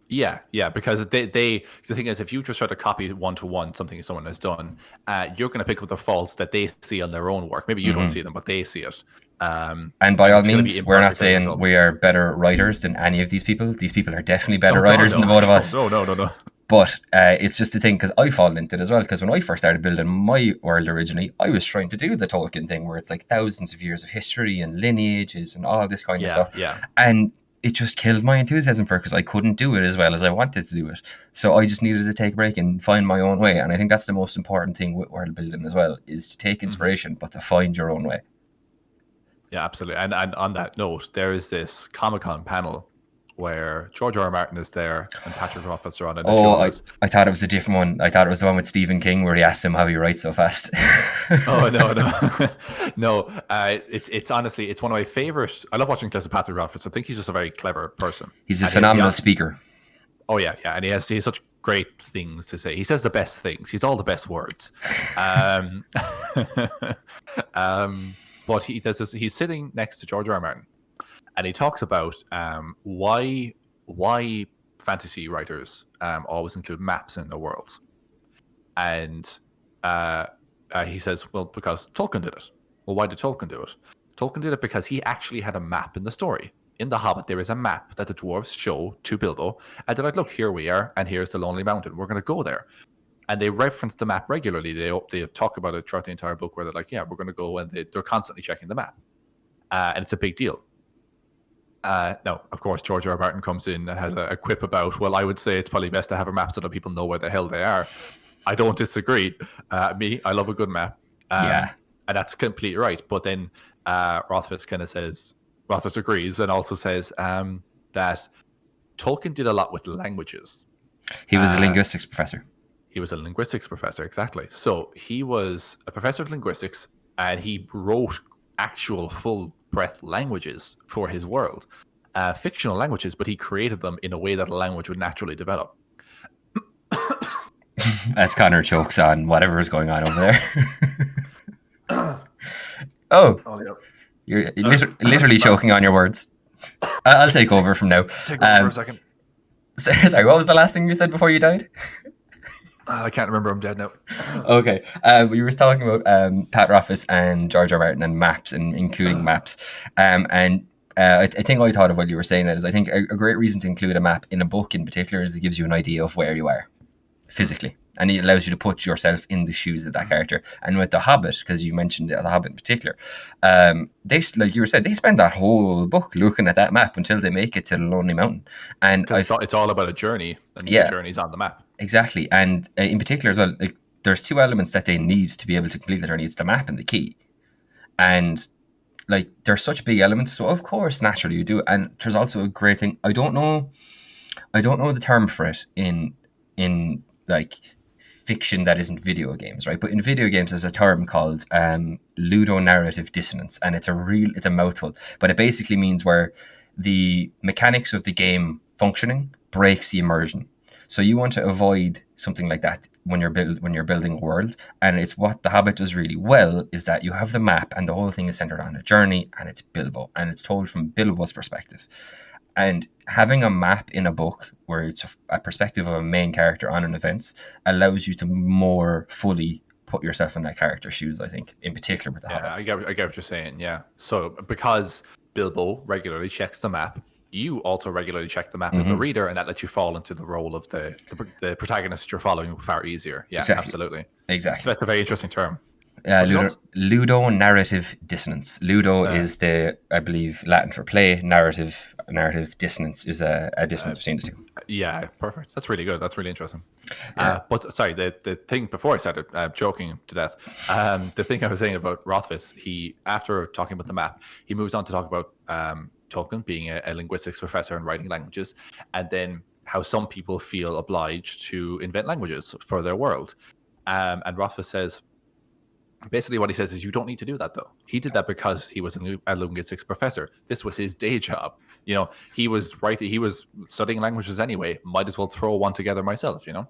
Yeah, because they the thing is, if you just try to copy one-to-one something someone has done, you're going to pick up the faults that they see on their own work. Maybe you don't see them, but they see it. And by all It's going to be means, we're not imperfect as a saying result. we are better writers than any of these people. These people are definitely better Oh, God, writers than the no. both of us. No. But it's just a thing, because I fall into it as well. Because when I first started building my world originally, I was trying to do the Tolkien thing, where it's like thousands of years of history and lineages and all this kind of stuff. Yeah. And it just killed my enthusiasm for it, because I couldn't do it as well as I wanted to do it. So I just needed to take a break and find my own way. And I think that's the most important thing with world building as well, is to take inspiration, but to find your own way. Yeah, absolutely. And on that note, there is this Comic-Con panel where George R. R. Martin is there and Patrick Rothfuss are on it. I thought it was a different one. I thought it was the one with Stephen King, where he asked him how he writes so fast. Oh, no. It's honestly, it's one of my favorites. I love watching clips of Patrick Rothfuss. I think he's just a very clever person. He's a phenomenal speaker. Oh yeah, and he has such great things to say. He says the best things. He's all the best words. But he's sitting next to George R. R. Martin, and he talks about why fantasy writers always include maps in their worlds. And he says, well, because Tolkien did it. Well, why did Tolkien do it? Tolkien did it because he actually had a map in the story. In The Hobbit, there is a map that the dwarves show to Bilbo, and they're like, look, here we are, and here's the Lonely Mountain. We're going to go there. And they reference the map regularly. They talk about it throughout the entire book, where they're like, yeah, we're going to go, and they're constantly checking the map. And it's a big deal. Now, of course, George R. R. Martin comes in and has a quip about, well, I would say it's probably best to have a map so that people know where the hell they are. I don't disagree. I love a good map. And that's completely right. But then Rothfuss kind of says, Rothfuss agrees, and also says that Tolkien did a lot with languages. He was a linguistics professor. He was a linguistics professor, exactly. So he was a professor of linguistics, and he wrote actual full-breath languages for his world. Fictional languages, but he created them in a way that a language would naturally develop. As Conor chokes on whatever is going on over there. Oh, yep. You're literally choking on your words. I'll take over from now. Take over for a second. Sorry, what was the last thing you said before you died? I can't remember. I'm dead now. Okay. We were talking about Pat Rothfuss and George R. R. Martin and maps, and including maps. I think I thought of what you were saying, that is, I think a great reason to include a map in a book in particular is it gives you an idea of where you are physically, and it allows you to put yourself in the shoes of that character. And with The Hobbit, because you mentioned The Hobbit in particular, they, like you were saying, they spend that whole book looking at that map until they make it to the Lonely Mountain. And it's all about a journey, and the journey's on the map. Exactly. And in particular as well, like, there's two elements that they need to be able to complete the journey. It's the map and the key. And like, they're such big elements, so of course naturally you do. And there's also a great thing, I don't know the term for it in like fiction that isn't video games, right? But in video games there's a term called ludonarrative dissonance, and it's a mouthful, but it basically means where the mechanics of the game functioning breaks the immersion. So you want to avoid something like that when you're building a world. And it's what The Hobbit does really well, is that you have the map and the whole thing is centered on a journey, and it's Bilbo, and it's told from Bilbo's perspective. And having a map in a book where it's a perspective of a main character on an event allows you to more fully put yourself in that character's shoes, I think, in particular with The Hobbit. I get what you're saying, yeah. So because Bilbo regularly checks the map, you also regularly check the map as the reader, and that lets you fall into the role of the protagonist you're following far easier. Yeah, exactly. Absolutely. Exactly. So that's a very interesting term. Ludonarrative dissonance. Ludo is I believe, Latin for play. Narrative dissonance is a dissonance between the two. Yeah, perfect. That's really good. That's really interesting. Yeah. But sorry, the thing before I started joking to death, the thing I was saying about Rothfuss, he, after talking about the map, he moves on to talk about Tolkien being a linguistics professor and writing languages, and then how some people feel obliged to invent languages for their world. And Rothfuss says, basically what he says is, you don't need to do that though. He did that because he was a linguistics professor. This was his day job. You know, he was studying languages anyway. Might as well throw one together myself, you know?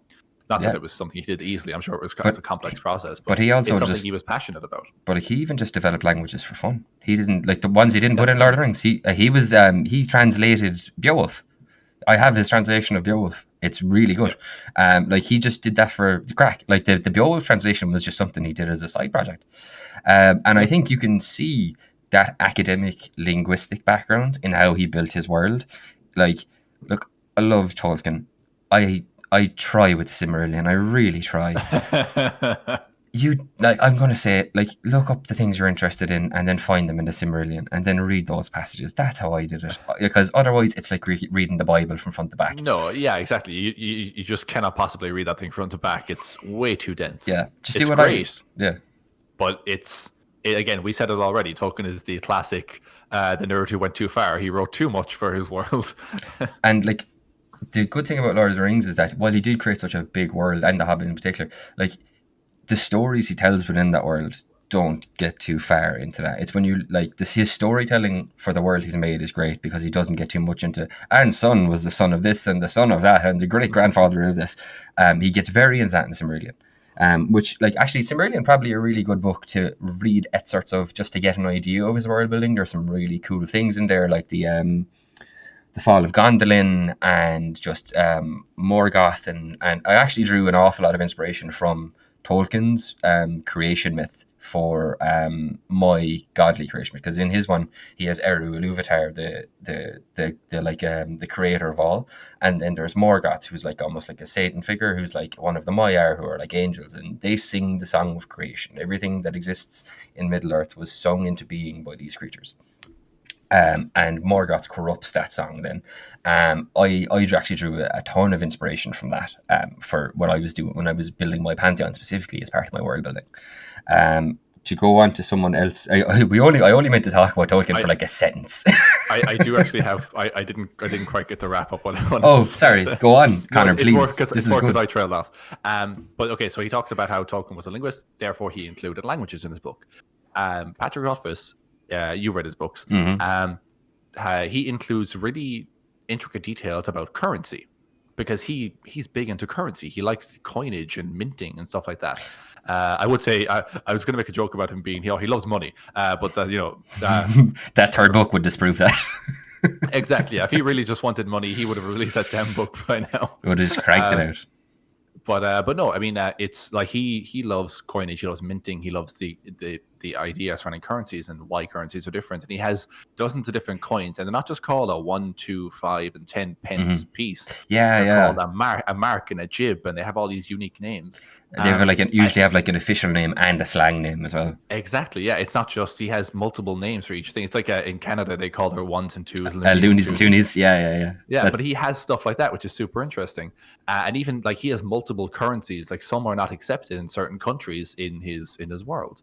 Not that it was something he did easily. I'm sure it was a complex process, but he also it's something he was passionate about. But he even just developed languages for fun. He didn't, like the ones he didn't put in Lord of the Rings. He translated Beowulf. I have his translation of Beowulf. It's really good. Like he just did that for the crack. Like the Beowulf translation was just something he did as a side project. And I think you can see that academic linguistic background in how he built his world. Like, look, I love Tolkien. I try with the Silmarillion. I really try. I'm going to say, like, look up the things you're interested in and then find them in the Silmarillion and then read those passages. That's how I did it. Because otherwise it's like reading the Bible from front to back. No, yeah, exactly. You just cannot possibly read that thing front to back. It's way too dense. Yeah, just it's do what great. Yeah. But again, we said it already. Tolkien is the classic, the nerd who went too far. He wrote too much for his world. And like, the good thing about Lord of the Rings is that while he did create such a big world, and The Hobbit in particular, like the stories he tells within that world don't get too far into that. It's when you like this, his storytelling for the world he's made is great because he doesn't get too much into and son was the son of this and the son of that and the great grandfather of this. He gets very into that in Silmarillion. Which, like, actually, Silmarillion probably a really good book to read excerpts of just to get an idea of his world building. There's some really cool things in there, like the fall of Gondolin and just Morgoth, and I actually drew an awful lot of inspiration from Tolkien's creation myth for my godly creation, because in his one he has Eru Ilúvatar, the creator of all, and then there's Morgoth, who's like almost like a Satan figure, who's like one of the Maiar, who are like angels, and they sing the song of creation. Everything that exists in Middle Earth was sung into being by these creatures. And Morgoth corrupts that song then. I actually drew a ton of inspiration from that for what I was doing when I was building my Pantheon, specifically as part of my world building. To go on to someone else, I only meant to talk about Tolkien for like a sentence. I do actually have. I didn't quite get to wrap up what I wanted. Oh, sorry. Go on, Conor, please. This is good because I trailed off. But okay, so he talks about how Tolkien was a linguist, therefore he included languages in his book. Patrick Rothfuss, you read his books. Mm-hmm. He includes really intricate details about currency because he's big into currency. He likes coinage and minting and stuff like that. I would say I was going to make a joke about him being he loves money, but that third book would disprove that. Exactly. If he really just wanted money, he would have released that damn book by now. Would have just cranked it out. But no, I mean, it's like he loves coinage, he loves minting, he loves the idea surrounding currencies and why currencies are different. And he has dozens of different coins, and they're not just called a 1, 2, 5, and 10 pence piece. They're called a mark and a jib, and they have all these unique names. They have usually have like an official name and a slang name as well. Exactly, yeah. It's not just he has multiple names for each thing. It's like in Canada they call their ones and twos, loonies and toonies. Yeah, but he has stuff like that, which is super interesting. And even like he has multiple currencies. Like some are not accepted in certain countries in his world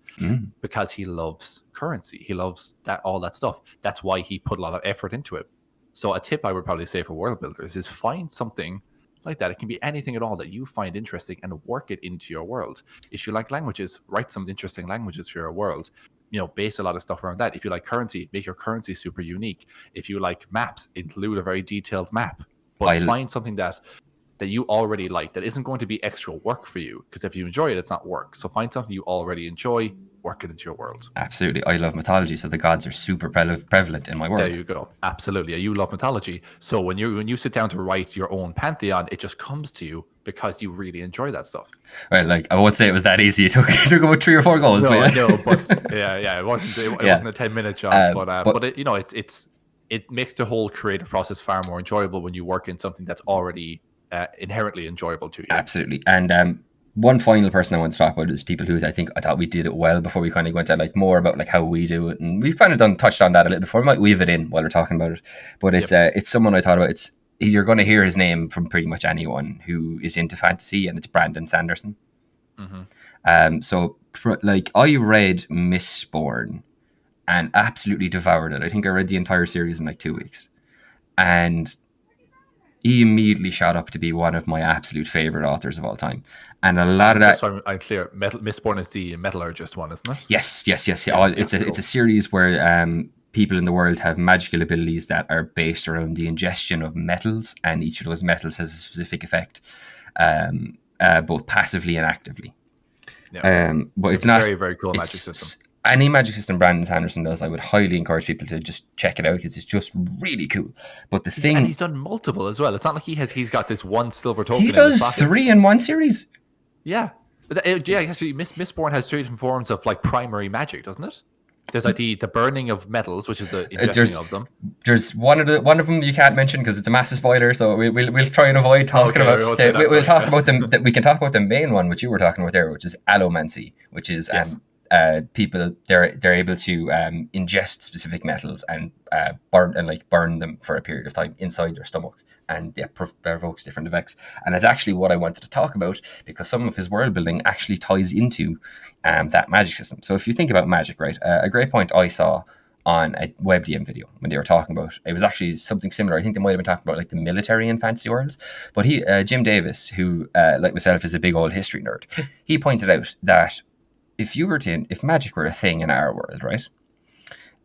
because he loves currency. He loves all that stuff. That's why he put a lot of effort into it. So a tip I would probably say for world builders is find something like that. It can be anything at all that you find interesting and work it into your world. If you like languages, write some interesting languages for your world. Base a lot of stuff around that. If you like currency, make your currency super unique. If you like maps, include a very detailed map. But find something that you already like that isn't going to be extra work for you, because if you enjoy it, it's not work. So find something you already enjoy, work it into your world. Absolutely. I love mythology, so the gods are super prevalent in my world. There you go. Absolutely. You love mythology. So when you sit down to write your own pantheon, it just comes to you because you really enjoy that stuff. Right, like I won't say it was that easy. It took about 3 or 4 goals. No, I know, but it wasn't a 10-minute job. But it makes the whole creative process far more enjoyable when you work in something that's already inherently enjoyable to you. Absolutely. And one final person I want to talk about is people who I thought we did it well before we kind of went to like more about like how we do it, and we've kind of touched on that a little before. We might weave it in while we're talking about it, but it's someone I thought about. You're going to hear his name from pretty much anyone who is into fantasy, and it's Brandon Sanderson. So like I read Mistborn and absolutely devoured it. I think I read the entire series in like 2 weeks, and he immediately shot up to be one of my absolute favorite authors of all time. And a lot of that... So I'm clear, Mistborn is the metallurgist one, isn't it? Yes. It's a series where people in the world have magical abilities that are based around the ingestion of metals, and each of those metals has a specific effect, both passively and actively. Yeah. But it's not... very, very cool magic system. any magic system Brandon Sanderson does, I would highly encourage people to just check it out because it's just really cool. But the thing, and he's done multiple as well. It's not like he's got this one silver token. He does 3 in one series. Yeah, actually, Mistborn has 3 different forms of like primary magic, doesn't it? There's like the burning of metals, which is the ingesting of them. There's one of them you can't mention because it's a massive spoiler. So we'll try and avoid talking about. We'll talk about them. We can talk about the main one, which you were talking about there, which is allomancy, which is people they're able to ingest specific metals and burn them for a period of time inside their stomach, and provokes different effects. And that's actually what I wanted to talk about because some of his world building actually ties into that magic system. So if you think about magic, right, a great point I saw on a WebDM video when they were talking about it was actually something similar. I think they might have been talking about like the military in fantasy worlds, but Jim Davis, who like myself is a big old history nerd, he pointed out that if magic were a thing in our world, right,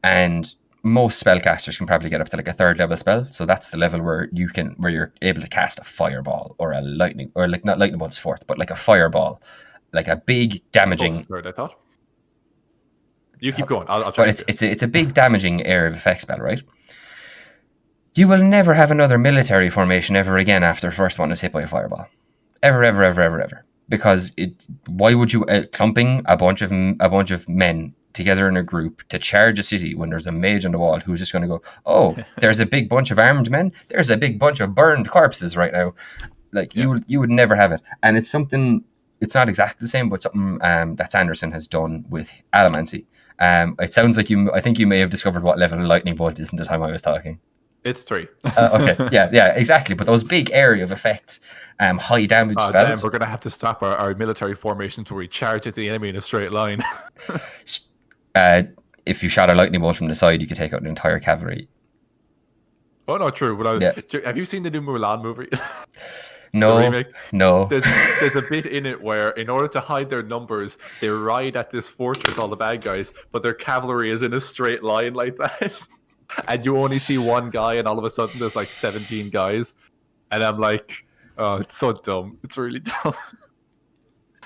and most spellcasters can probably get up to like a 3rd level spell, so that's the level where you're able to cast a fireball or a lightning, or like not lightning bolt's 4th, but like a fireball, like a big damaging. Third, I thought. You keep going. I'll try. But it's a big damaging area of effect spell, right? You will never have another military formation ever again after the first one is hit by a fireball, ever. Because why would you clumping a bunch of men together in a group to charge a city when there's a mage on the wall who's just going to go, oh, there's a big bunch of armed men, there's a big bunch of burned corpses right now. Like you would never have it. And it's something, it's not exactly the same, but something that Sanderson has done with allomancy. It sounds like I think you may have discovered what level of lightning bolt is in the time I was talking. It's 3. Okay, yeah, exactly. But those big area of effect, high damage spells. We're going to have to stop our military formations where we charge at the enemy in a straight line. If you shot a lightning bolt from the side, you could take out an entire cavalry. Oh, no, true. But have you seen the new Mulan movie? No, the remake? No. There's a bit in it where, in order to hide their numbers, they ride at this fortress, all the bad guys, but their cavalry is in a straight line like that. And you only see one guy, and all of a sudden there's like 17 guys. And I'm like, oh, it's so dumb. It's really dumb.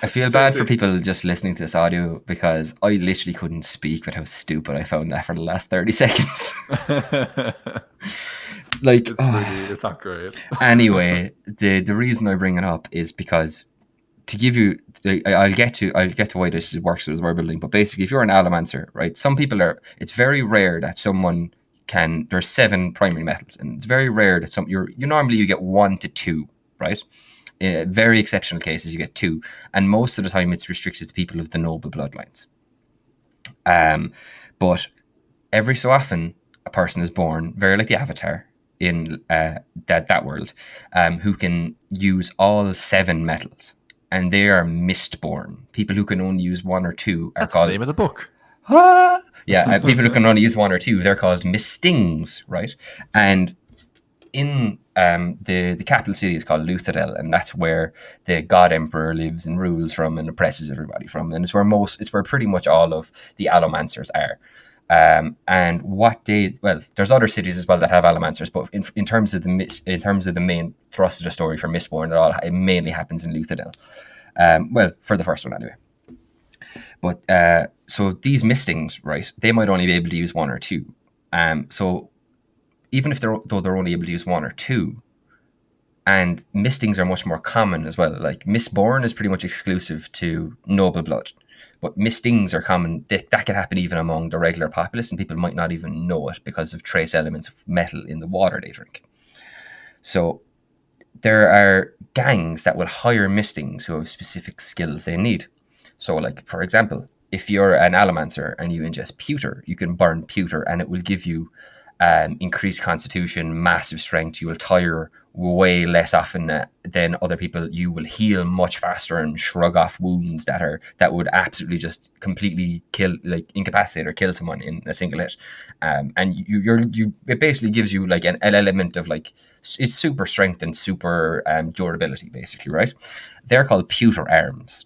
I feel bad for people just listening to this audio because I literally couldn't speak with how stupid I found that for the last 30 seconds. Like, it's not great. Anyway, the reason I bring it up is because to give you, I'll get to why this works with world building. But basically, if you're an allomancer, right, it's very rare that someone there's 7 primary metals, and it's very rare that you get 1 to 2, right? In very exceptional cases, you get 2, and most of the time it's restricted to people of the noble bloodlines. But every so often, a person is born, very like the Avatar in that world, who can use all 7 metals, and they are mistborn. People who can only use 1 or 2 are called. The name of the book. People who can only use 1 or 2, they're called mistings, right? And in the capital city is called Luthadel, and that's where the God Emperor lives and rules from and oppresses everybody from, and it's where pretty much all of the allomancers are. And there's other cities as well that have allomancers, but in terms of the main thrust of the story for Mistborn, it mainly happens in Luthadel. For the first one anyway. But so these mistings, right, they might only be able to use 1 or 2. So even if they're only able to use 1 or 2, and mistings are much more common as well. Like Mistborn is pretty much exclusive to noble blood, but mistings are common. That can happen even among the regular populace, and people might not even know it because of trace elements of metal in the water they drink. So there are gangs that will hire mistings who have specific skills they need. So, like, for example, if you're an allomancer and you ingest pewter, you can burn pewter and it will give you increased constitution, massive strength. You will tire way less often than other people. You will heal much faster and shrug off wounds that would absolutely just completely incapacitate or kill someone in a single hit. And it basically gives you like an element of like, it's super strength and super durability basically, right? They're called pewter arms.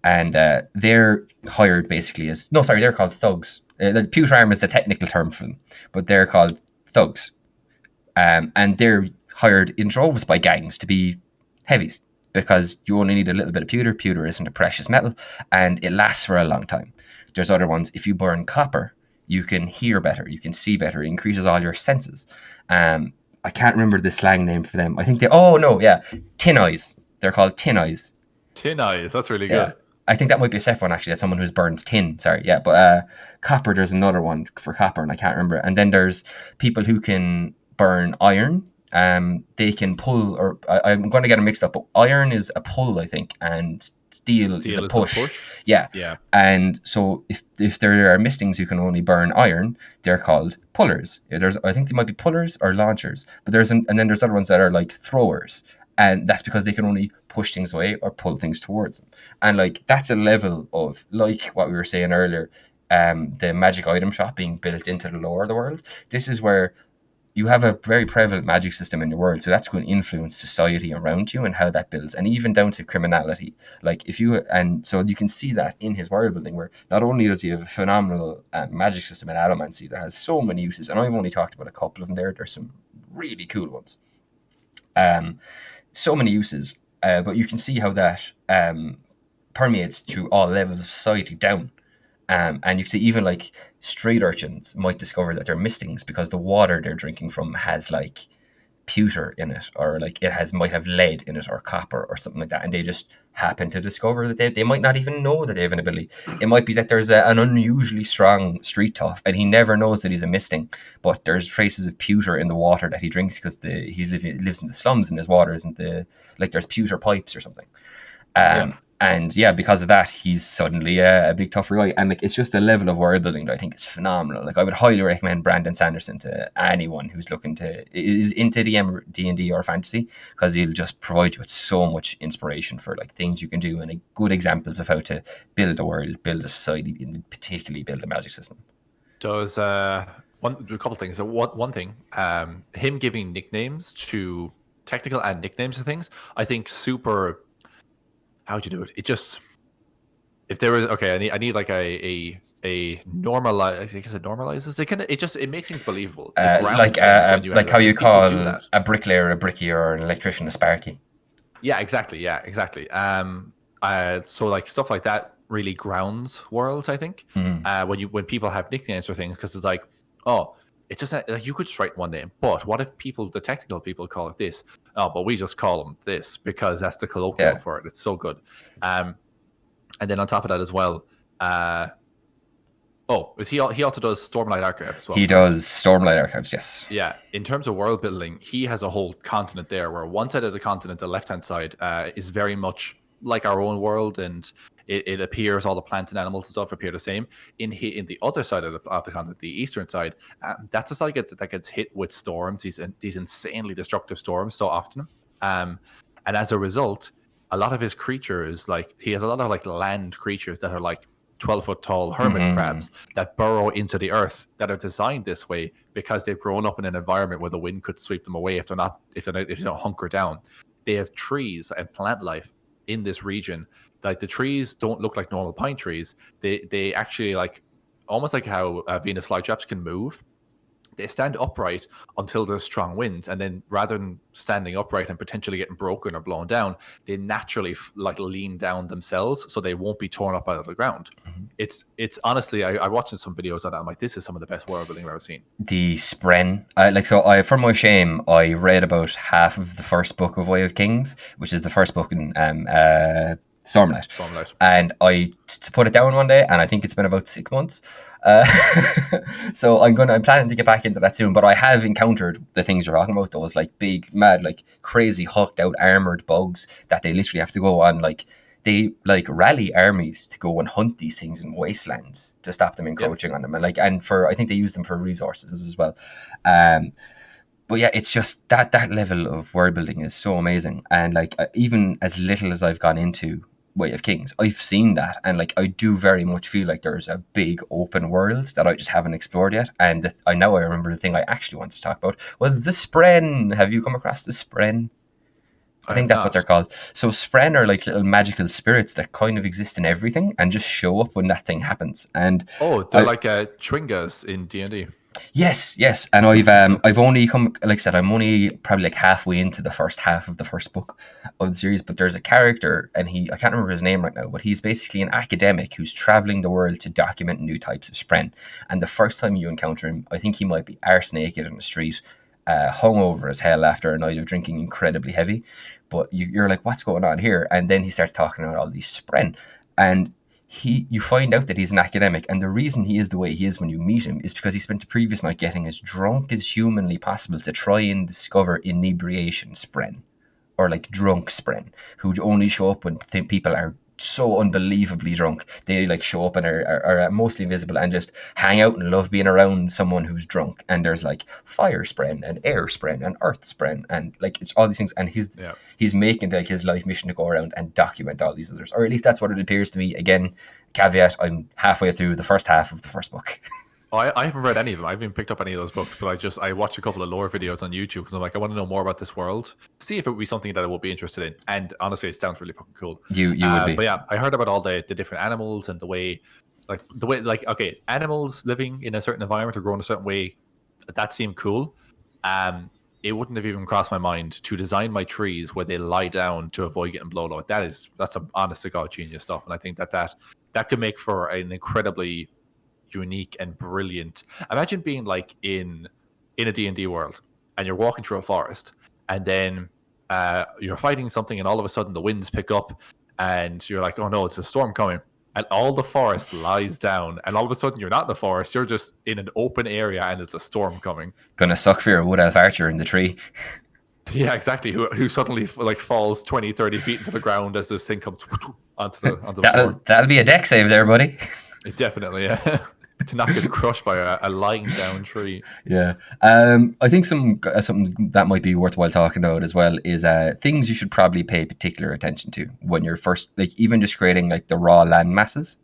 And they're hired basically they're called thugs. The pewter arm is the technical term for them, but they're called thugs. And they're hired in droves by gangs to be heavies because you only need a little bit of pewter. Pewter isn't a precious metal and it lasts for a long time. There's other ones. If you burn copper, you can hear better, you can see better, it increases all your senses. I can't remember the slang name for them. I think tin eyes. They're called tin eyes. Tin eyes. That's really Yeah. good. I think that might be a separate one, actually. That's someone who burns tin. Sorry, yeah. But copper, there's another one for copper, and I can't remember. And then there's people who can burn iron. They can pull, or I'm going to get them mixed up. But iron is a pull, I think, and steel is a push. Yeah. Yeah. And so if there are mistings who can only burn iron, they're called pullers. I think they might be pullers or launchers. But and then there's other ones that are like throwers. And that's because they can only push things away or pull things towards them. And like that's a level of, like what we were saying earlier, the magic item shop being built into the lore of the world. This is where you have a very prevalent magic system in the world, so that's going to influence society around you and how that builds, and even down to criminality. So you can see that in his world building, where not only does he have a phenomenal magic system in Adamancy that has so many uses, and I've only talked about a couple of them there. There's some really cool ones. So many uses, but you can see how that permeates through all levels of society down. And you can see even like street urchins might discover that they're mistings because the water they're drinking from has like pewter in it, or like might have lead in it, or copper or something like that, and they just happen to discover that they might not even know that they have an ability. It might be that there's an unusually strong street tough and he never knows that he's a misting, but there's traces of pewter in the water that he drinks because he lives in the slums and his water isn't there's pewter pipes or something. And yeah, because of that, he's suddenly a big tougher guy. And like, it's just a level of world building that I think is phenomenal. Like, I would highly recommend Brandon Sanderson to anyone who's is into D&D or fantasy, because he'll just provide you with so much inspiration for like things you can do, and good examples of how to build a world, build a society, and particularly build a magic system. Does a couple things. So one thing, him giving nicknames to technical and nicknames to things, I think super. How'd you do it? It just, if there was, okay, I need like a normalize. I guess it normalizes. It makes things believable. Like how you call a bricklayer a brickier, or an electrician a sparky. Yeah, exactly. So like stuff like that really grounds worlds, I think. When people have nicknames for things, because it's like, oh, it's just like you could just write one name, but what if the technical people call it this? Oh, but we just call them this because that's the colloquial for it. It's so good. And then on top of that as well, he also does Stormlight Archive as well. He does Stormlight Archives, yes. Yeah, in terms of world building, he has a whole continent there, where one side of the continent, the left-hand side, is very much like our own world, and it appears all the plants and animals and stuff appear the same. In the other side of the continent, the eastern side, that's a side that gets hit with storms, these insanely destructive storms so often. And as a result, a lot of his creatures, like he has a lot of like land creatures that are like 12-foot tall hermit crabs that burrow into the earth, that are designed this way because they've grown up in an environment where the wind could sweep them away if they don't hunker down. They have trees and plant life in this region. Like, the trees don't look like normal pine trees. They actually, like, almost like how Venus flytraps can move. They stand upright until there's strong winds, and then rather than standing upright and potentially getting broken or blown down, they naturally lean down themselves, so they won't be torn up out of the ground. It's honestly, I watched some videos on that. I'm like, this is some of the best world building I've ever seen. The Spren, for my shame, I read about half of the first book of Way of Kings, which is the first book in Stormlight. And I to put it down one day, and I think it's been about 6 months. So I'm planning to get back into that soon. But I have encountered the things you're talking about, those like big, mad, like crazy hulked out armored bugs that they literally have to go on, like they like rally armies to go and hunt these things in wastelands to stop them encroaching on them, and I think they use them for resources as well. But yeah, it's just that level of world building is so amazing. And like, even as little as I've gone into Way of Kings, I've seen that, and like, I do very much feel like there's a big open world that I just haven't explored yet. And I remember the thing I actually wanted to talk about was the Spren. Have you come across the Spren? I think that's what they're called. So Spren are like little magical spirits that kind of exist in everything and just show up when that thing happens. And they're like Chwingas in D&D. Yes, and I've only come, like I said, I'm only probably like halfway into the first half of the first book of the series. But there's a character, and I can't remember his name right now, but he's basically an academic who's traveling the world to document new types of spren. And the first time you encounter him, I think he might be arse naked in the street, hungover as hell after a night of drinking incredibly heavy. But you're like, what's going on here? And then he starts talking about all these spren, and you find out that he's an academic, and the reason he is the way he is when you meet him is because he spent the previous night getting as drunk as humanly possible to try and discover inebriation spren, or like drunk spren, who only show up when people are so unbelievably drunk. They like show up and are mostly invisible and just hang out and love being around someone who's drunk. And there's like fire spren and air spren and earth spren, and like it's all these things. And he's making like his life mission to go around and document all these others, or at least that's what it appears to me. Again, caveat: I'm halfway through the first half of the first book. I haven't read any of them. I haven't picked up any of those books, but I watched a couple of lore videos on YouTube because I'm like, I want to know more about this world, see if it would be something that I would be interested in. And honestly, it sounds really fucking cool. You would be. But yeah, I heard about all the different animals and the way okay, animals living in a certain environment or growing a certain way, that seemed cool. It wouldn't have even crossed my mind to design my trees where they lie down to avoid getting blown out. That's some honest to God genius stuff, and I think that could make for an incredibly unique and brilliant. Imagine being like in a D&D world, and you're walking through a forest, and then you're fighting something, and all of a sudden the winds pick up, and you're like, oh no, it's a storm coming, and all the forest lies down, and all of a sudden you're not in the forest, you're just in an open area, and there's a storm coming. Gonna suck for your wood elf archer in the tree. Yeah, exactly. Who suddenly like falls 20, 30 feet into the ground as this thing comes onto the floor. That'll be a deck save there, buddy. Definitely, yeah. To not get crushed by a lying down tree. Yeah. I think something that might be worthwhile talking about as well is things you should probably pay particular attention to when you're first, like even just creating like the raw land masses.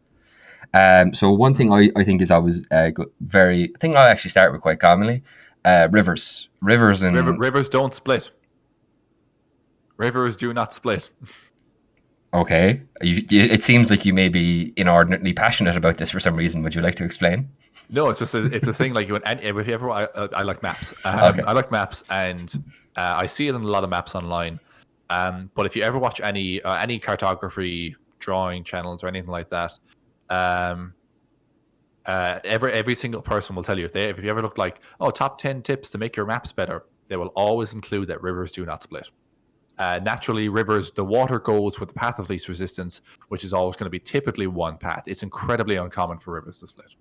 So one thing I think is always I actually start with quite commonly, rivers and rivers don't split. Rivers do not split. Okay. It seems like you may be inordinately passionate about this for some reason. Would you like to explain? No, it's just it's a thing like if you ever I like maps. Okay. I like maps, and I see it in a lot of maps online. But if you ever watch any cartography drawing channels or anything like that, every single person will tell you if you ever look like top 10 tips to make your maps better, they will always include that rivers do not split. Naturally, rivers, the water goes with the path of least resistance, which is always going to be typically one path. It's incredibly uncommon for rivers to split.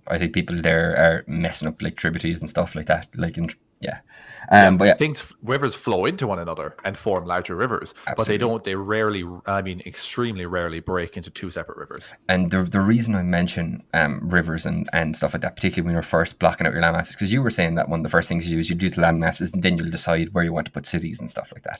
I think people there are messing up like tributaries and stuff like that. But yeah, rivers flow into one another and form larger rivers, absolutely. But they don't. They rarely, extremely rarely, break into two separate rivers. And the reason I mention rivers and stuff like that, particularly when you're first blocking out your land masses, because you were saying that one of the first things you do is you do the land masses, and then you'll decide where you want to put cities and stuff like that.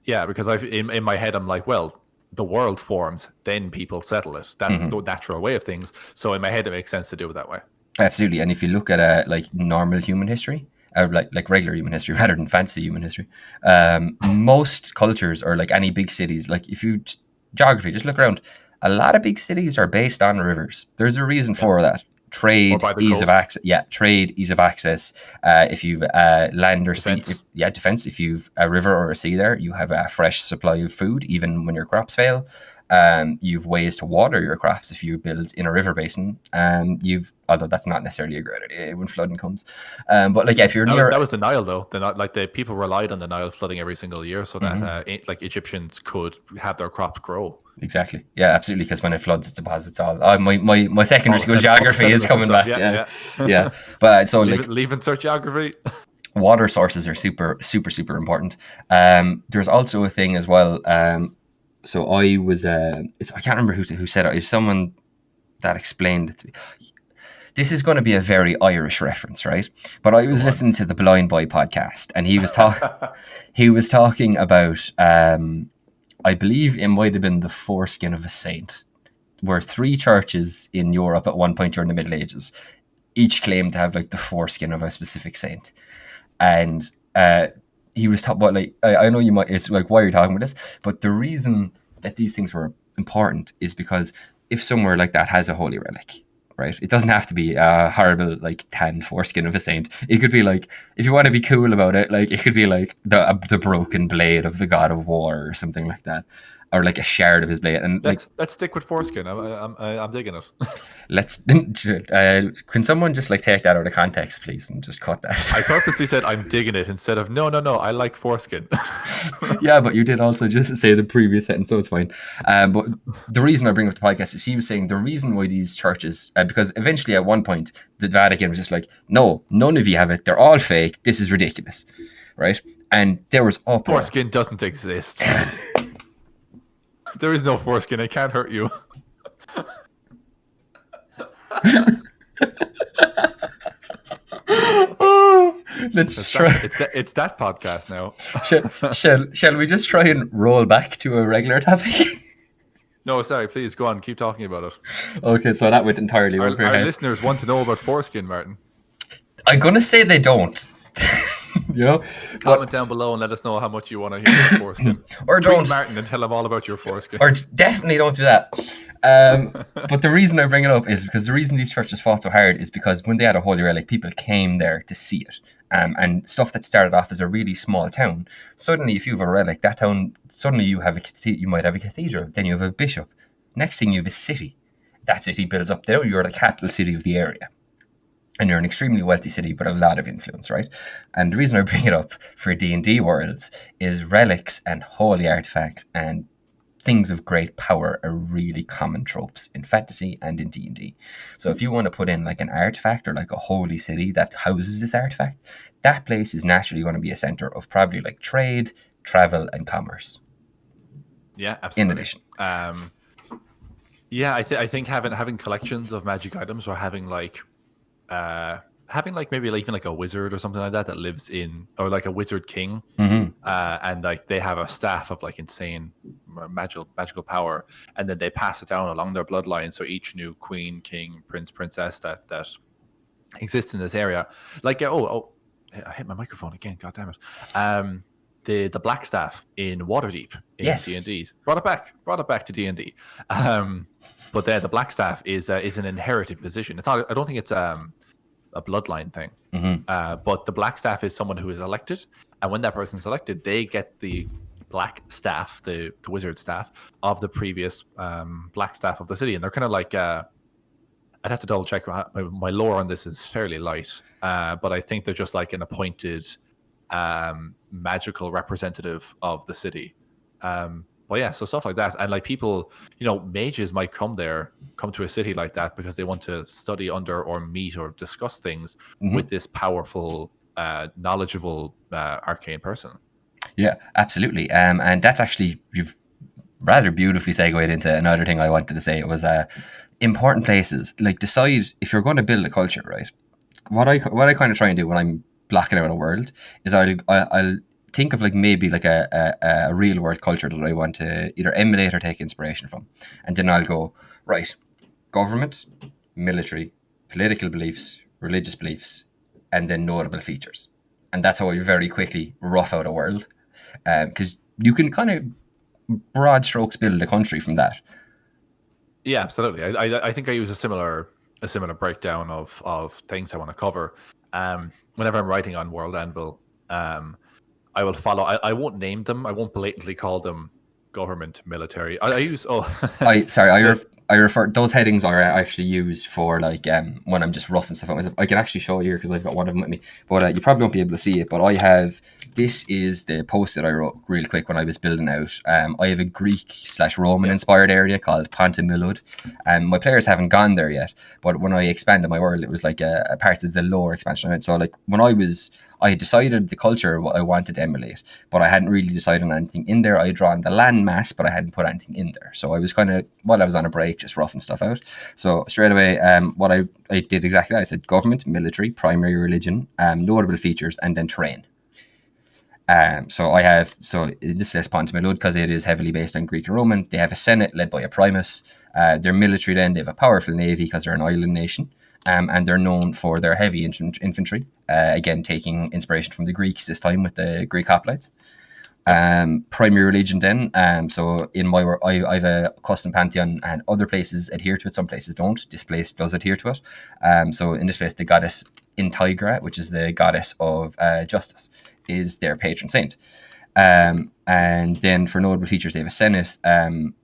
Yeah, because in my head I'm like, well, the world forms, then people settle it. That's the natural way of things. So in my head, it makes sense to do it that way. Absolutely. And if you look at like normal human history, like regular human history rather than fancy human history, most cultures or like any big cities, like if you geography, just look around, a lot of big cities are based on rivers. There's a reason for that. Trade, ease of access. Yeah, trade, ease of access. If you've land or sea, defense. If you've a river or a sea there, you have a fresh supply of food, even when your crops fail. You've ways to water your crops if you build in a river basin. Although that's not necessarily a great idea when flooding comes. But like, if you're near, that was the Nile though. The people relied on the Nile flooding every single year, so that like Egyptians could have their crops grow. Exactly. Yeah, absolutely. Because when it floods, it deposits all. My secondary school geography is coming back. Yeah. But so leave insert geography. Water sources are super, super, super important. There's also a thing as well. So I was, I can't remember who said it. It was someone that explained it to me. This is going to be a very Irish reference, right? But I was listening to the Blind Boy podcast, and he was talking about, I believe it might have been the foreskin of a saint, where 3 churches in Europe at one point during the Middle Ages each claimed to have like the foreskin of a specific saint, and he was talking about, like, I know you might, it's like, why are you talking about this? But the reason that these things were important is because if somewhere like that has a holy relic, right? It doesn't have to be a horrible like tan foreskin of a saint. It could be like, if you want to be cool about it, like it could be like the broken blade of the god of war or something like that, or like a shard of his blade. And like, let's stick with foreskin. I'm digging it. let's can someone just like take that out of context, please, and just cut that? I purposely said I'm digging it instead of no. I like foreskin. Yeah, but you did also just say the previous sentence, so it's fine. But the reason I bring up the podcast is he was saying the reason why these churches, because eventually at one point the Vatican was just like, no, none of you have it. They're all fake. This is ridiculous, right? And there was uproar. Foreskin doesn't exist. There is no foreskin. It can't hurt you. Let's try. It's that podcast now. Shall we just try and roll back to a regular topic? No, sorry. Please go on. Keep talking about it. Okay, so that went entirely over your Our head. listeners want to know about foreskin, Martin. I'm gonna say they don't. You know, comment down below and let us know how much you want to hear about foreskin. Or Tweet don't, Martin, and tell him all about your foreskin. or definitely don't do that. But the reason I bring it up is because the reason these churches fought so hard is because when they had a holy relic, people came there to see it. And stuff that started off as a really small town, suddenly if you have a relic, that town, suddenly you might have a cathedral, then you have a bishop. Next thing you have a city. That city builds up there, you're the capital city of the area. And you're an extremely wealthy city with a lot of influence, right? And the reason I bring it up for D&D worlds is relics and holy artifacts and things of great power are really common tropes in fantasy and in D&D. So if you want to put in like an artifact or like a holy city that houses this artifact, that place is naturally going to be a center of probably like trade, travel, and commerce. Yeah, absolutely. In addition. Yeah, I think having collections of magic items or having like maybe like even like a wizard or something like that lives in, or like a wizard king, and like they have a staff of like insane magical power, and then they pass it down along their bloodline. So each new queen, king, prince, princess that exists in this area, like I hit my microphone again. God damn it. The black staff in Waterdeep in D&D brought it back to D&D. But the black staff is an inherited position. It's not. I don't think it's a bloodline thing. But the black staff is someone who is elected, and when that person's elected, they get the black staff, the wizard staff of the previous black staff of the city, and they're kind of like. I'd have to double check. My lore on this is fairly light, but I think they're just like an appointed magical representative of the city. But yeah, so stuff like that, and like people, mages might come to a city like that because they want to study under or meet or discuss things with this powerful, knowledgeable, arcane person. Yeah, absolutely. And that's actually, you've rather beautifully segued into another thing I wanted to say. It was important places. Like, decide if you're going to build a culture, right? What I kind of try and do when I'm blocking out a world is I'll think of like maybe like a real world culture that I want to either emulate or take inspiration from. And then I'll go, right, government, military, political beliefs, religious beliefs, and then notable features. And that's how I very quickly rough out a world. Because you can kind of broad strokes build a country from that. Yeah, absolutely. I think I use a similar breakdown of things I want to cover. Whenever I'm writing on World Anvil, I will follow. I won't name them. I won't blatantly call them government, military. I use. I refer, those headings are actually used for like when I'm just roughing stuff out myself. I can actually show you here because I've got one of them with me, but you probably won't be able to see it. But I have, this is the post that I wrote real quick when I was building out. I have a Greek/Roman inspired area called Ponte Milud, and my players haven't gone there yet. But when I expanded my world, it was like a part of the lore expansion. So like when I had decided the culture what I wanted to emulate, but I hadn't really decided on anything in there. I had drawn the land mass, but I hadn't put anything in there. So I was kind of, while I was on a break, just roughing stuff out. So straight away, what I did exactly, I said government, military, primary religion, notable features, and then terrain. So in this place, Ponte Milud, because it is heavily based on Greek and Roman, they have a senate led by a primus. They're military then, they have a powerful navy because they're an island nation. And they're known for their heavy infantry, again taking inspiration from the Greeks this time with the Greek hoplites. Primary religion then. So in my work, I have a custom pantheon, and other places adhere to it. Some places don't. This place does adhere to it. So in this place, the goddess Intigra, which is the goddess of justice, is their patron saint. And then for notable features, they have a senate.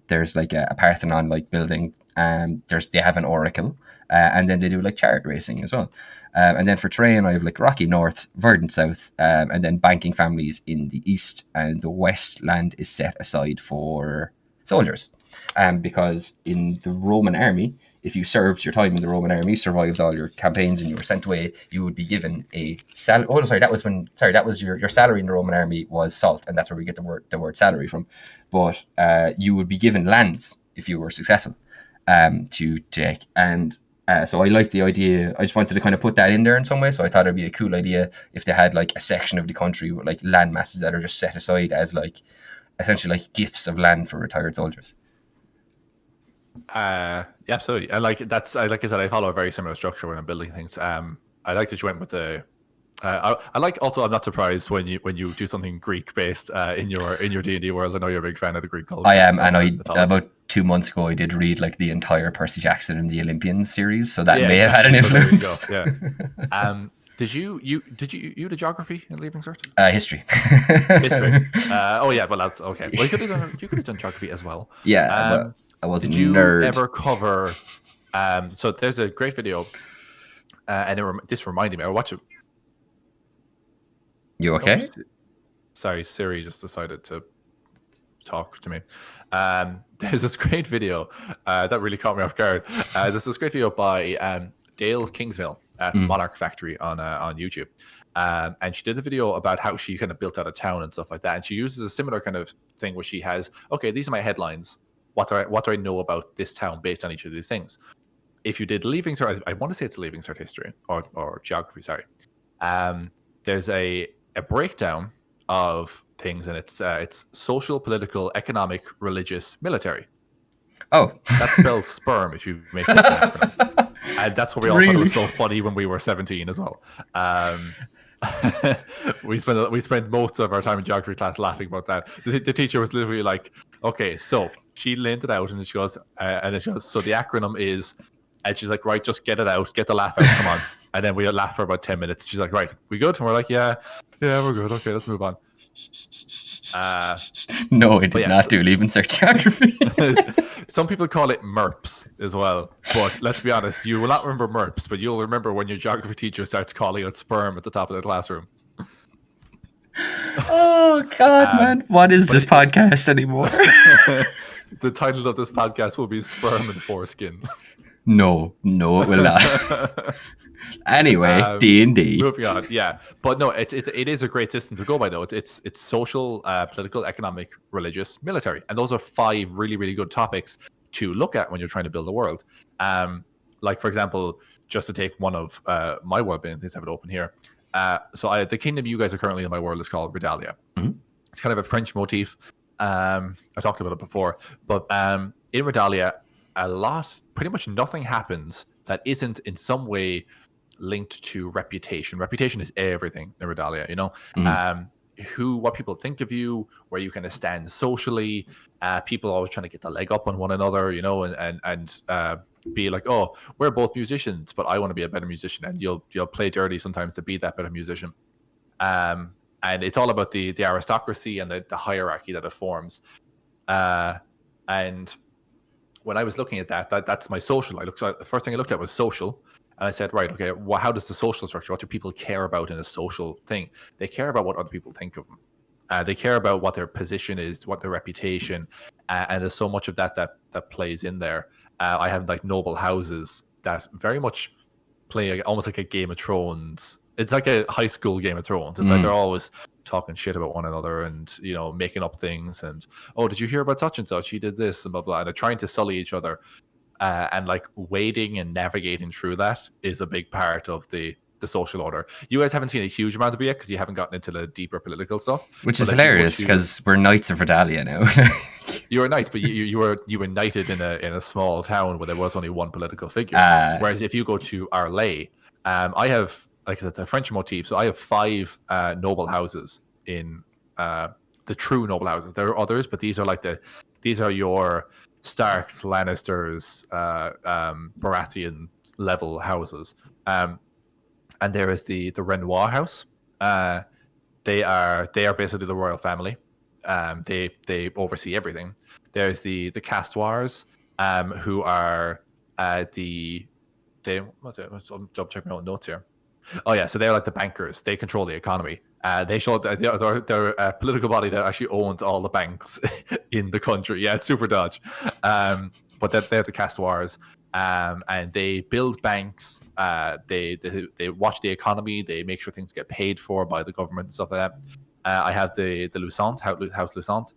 There's like a Parthenon like building. They have an oracle, and then they do like chariot racing as well. And then for terrain, I have like rocky north, verdant south, and then banking families in the east, and the west land is set aside for soldiers. Because in the Roman army, if you served your time in the Roman army, survived all your campaigns, and you were sent away, you would be given a salary. Oh, sorry, that was your salary in the Roman army was salt, and that's where we get the word salary from. But you would be given lands if you were successful to take. And so I like the idea. I just wanted to kind of put that in there in some way. So I thought it'd be a cool idea if they had like a section of the country with like land masses that are just set aside as like essentially like gifts of land for retired soldiers. Yeah, absolutely. And like I said, I follow a very similar structure when I'm building things. I like that you went with the. I like also. I'm not surprised when you do something Greek based in your D&D world. I know you're a big fan of the Greek culture. I am, and about 2 months ago I did read like the entire Percy Jackson and the Olympians series, so that may have had an influence. Yeah. Did you the geography in Leaving Cert? History. History. Oh yeah, well that's okay. Well, you could have done geography as well. Yeah, but I wasn't. Did you nerd. ever cover? So there's a great video, and this reminded me. I watched it. You okay? Sorry, Siri just decided to talk to me. There's this great video that really caught me off guard. There's this great video by Dale Kingsville at Monarch Factory on YouTube. And she did a video about how she kind of built out a town and stuff like that. And she uses a similar kind of thing where she has, okay, these are my headlines. What do I know about this town based on each of these things? If you did Leaving Cert, I want to say it's Leaving Cert history or geography, sorry. There's a breakdown of things, and it's social, political, economic, religious, military. Oh, that spells sperm if you make it. And that's what we all thought it was so funny when we were 17 as well. We spent most of our time in geography class laughing about that. The teacher was literally like, okay, so she laid it out, and she goes, so the acronym is, and she's like, right, just get it out, get the laugh out, come on. And then we laugh for about 10 minutes. She's like, right, we good? And we're like, yeah, we're good. Okay, let's move on. No, I did not do Leaving Cert geography. Some people call it MERPs as well. But let's be honest, you will not remember MERPs, but you'll remember when your geography teacher starts calling it sperm at the top of the classroom. Oh, God, man. What is this podcast anymore? The title of this podcast will be Sperm and Foreskin. No, it will not. Anyway, D&D. Moving on, yeah. But no, it is a great system to go by, though. It's social, political, economic, religious, military. And those are 5 really, really good topics to look at when you're trying to build a world. Like, for example, just to take one of my world building things, I have it open here. So the kingdom you guys are currently in my world is called Redalia. Mm-hmm. It's kind of a French motif. I talked about it before. But in Redalia, pretty much nothing happens that isn't in some way linked to reputation. Reputation is everything in Redalia, you know. Mm-hmm. What people think of you, where you kind of stand socially. People always trying to get the leg up on one another, you know, and be like, oh, we're both musicians, but I want to be a better musician, and you'll play dirty sometimes to be that better musician. And it's all about the aristocracy and the hierarchy that it forms. And when I was looking at that's my social. The first thing I looked at was social. And I said, right, okay, how does the social structure, what do people care about in a social thing? They care about what other people think of them. They care about what their position is, what their reputation, and there's so much of that plays in there. I have like noble houses that very much play almost like a Game of Thrones. It's like a high school Game of Thrones. It's like they're always talking shit about one another and, you know, making up things. And, oh, did you hear about such and such? He did this and blah, blah. And they're trying to sully each other. And like wading and navigating through that is a big part of the social order. You guys haven't seen a huge amount of it yet because you haven't gotten into the deeper political stuff. Which is hilarious because we're knights of Redalia now. You were knights, but you were knighted in a small town where there was only one political figure. Whereas if you go to Arlay, I have, like I said, it's a French motif, so I have 5 noble houses in the the true noble houses. There are others, but these are your Starks, Lannisters, Baratheon level houses. And there is the Renoir house. They are basically the royal family. They oversee everything. There's the Castoirs, who are what's it? I'm double checking my own notes here. Oh yeah, so they're like the bankers. They control the economy. They're a political body that actually owns all the banks in the country. Yeah, it's super dodge. But they're the Castoirs. And they build banks. They watch the economy. They make sure things get paid for by the government and stuff like that. I have the Lusant, House Lusant.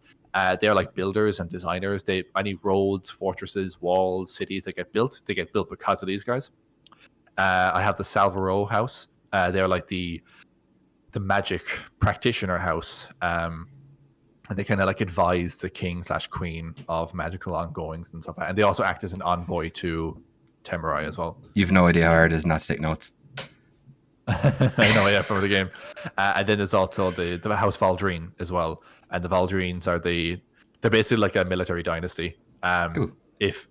They're like builders and designers. Any roads, fortresses, walls, cities that get built, they get built because of these guys. I have the Salvaro house. They're like the magic practitioner house. And they kind of like advise the king/queen of magical ongoings and stuff like that. And they also act as an envoy to Temurai as well. You've no idea how hard it is not to take notes. I know, yeah, from the game. And then there's also the House Valdrine as well. And the Valdrines they're basically like a military dynasty. Cool. It'd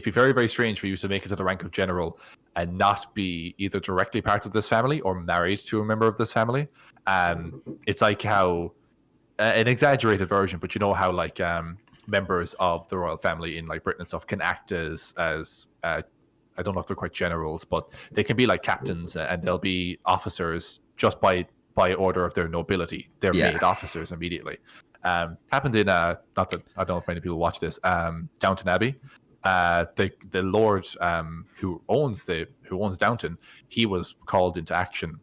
be very, very strange for you to make it to the rank of general and not be either directly part of this family or married to a member of this family. It's like how an exaggerated version, but you know how like members of the royal family in like Britain and stuff can act as I don't know if they're quite generals, but they can be like captains, and they'll be officers just by order of their nobility. They're made officers immediately. Happened in not that I don't know if many people watch this. Downton Abbey. The lord who owns Downton, he was called into action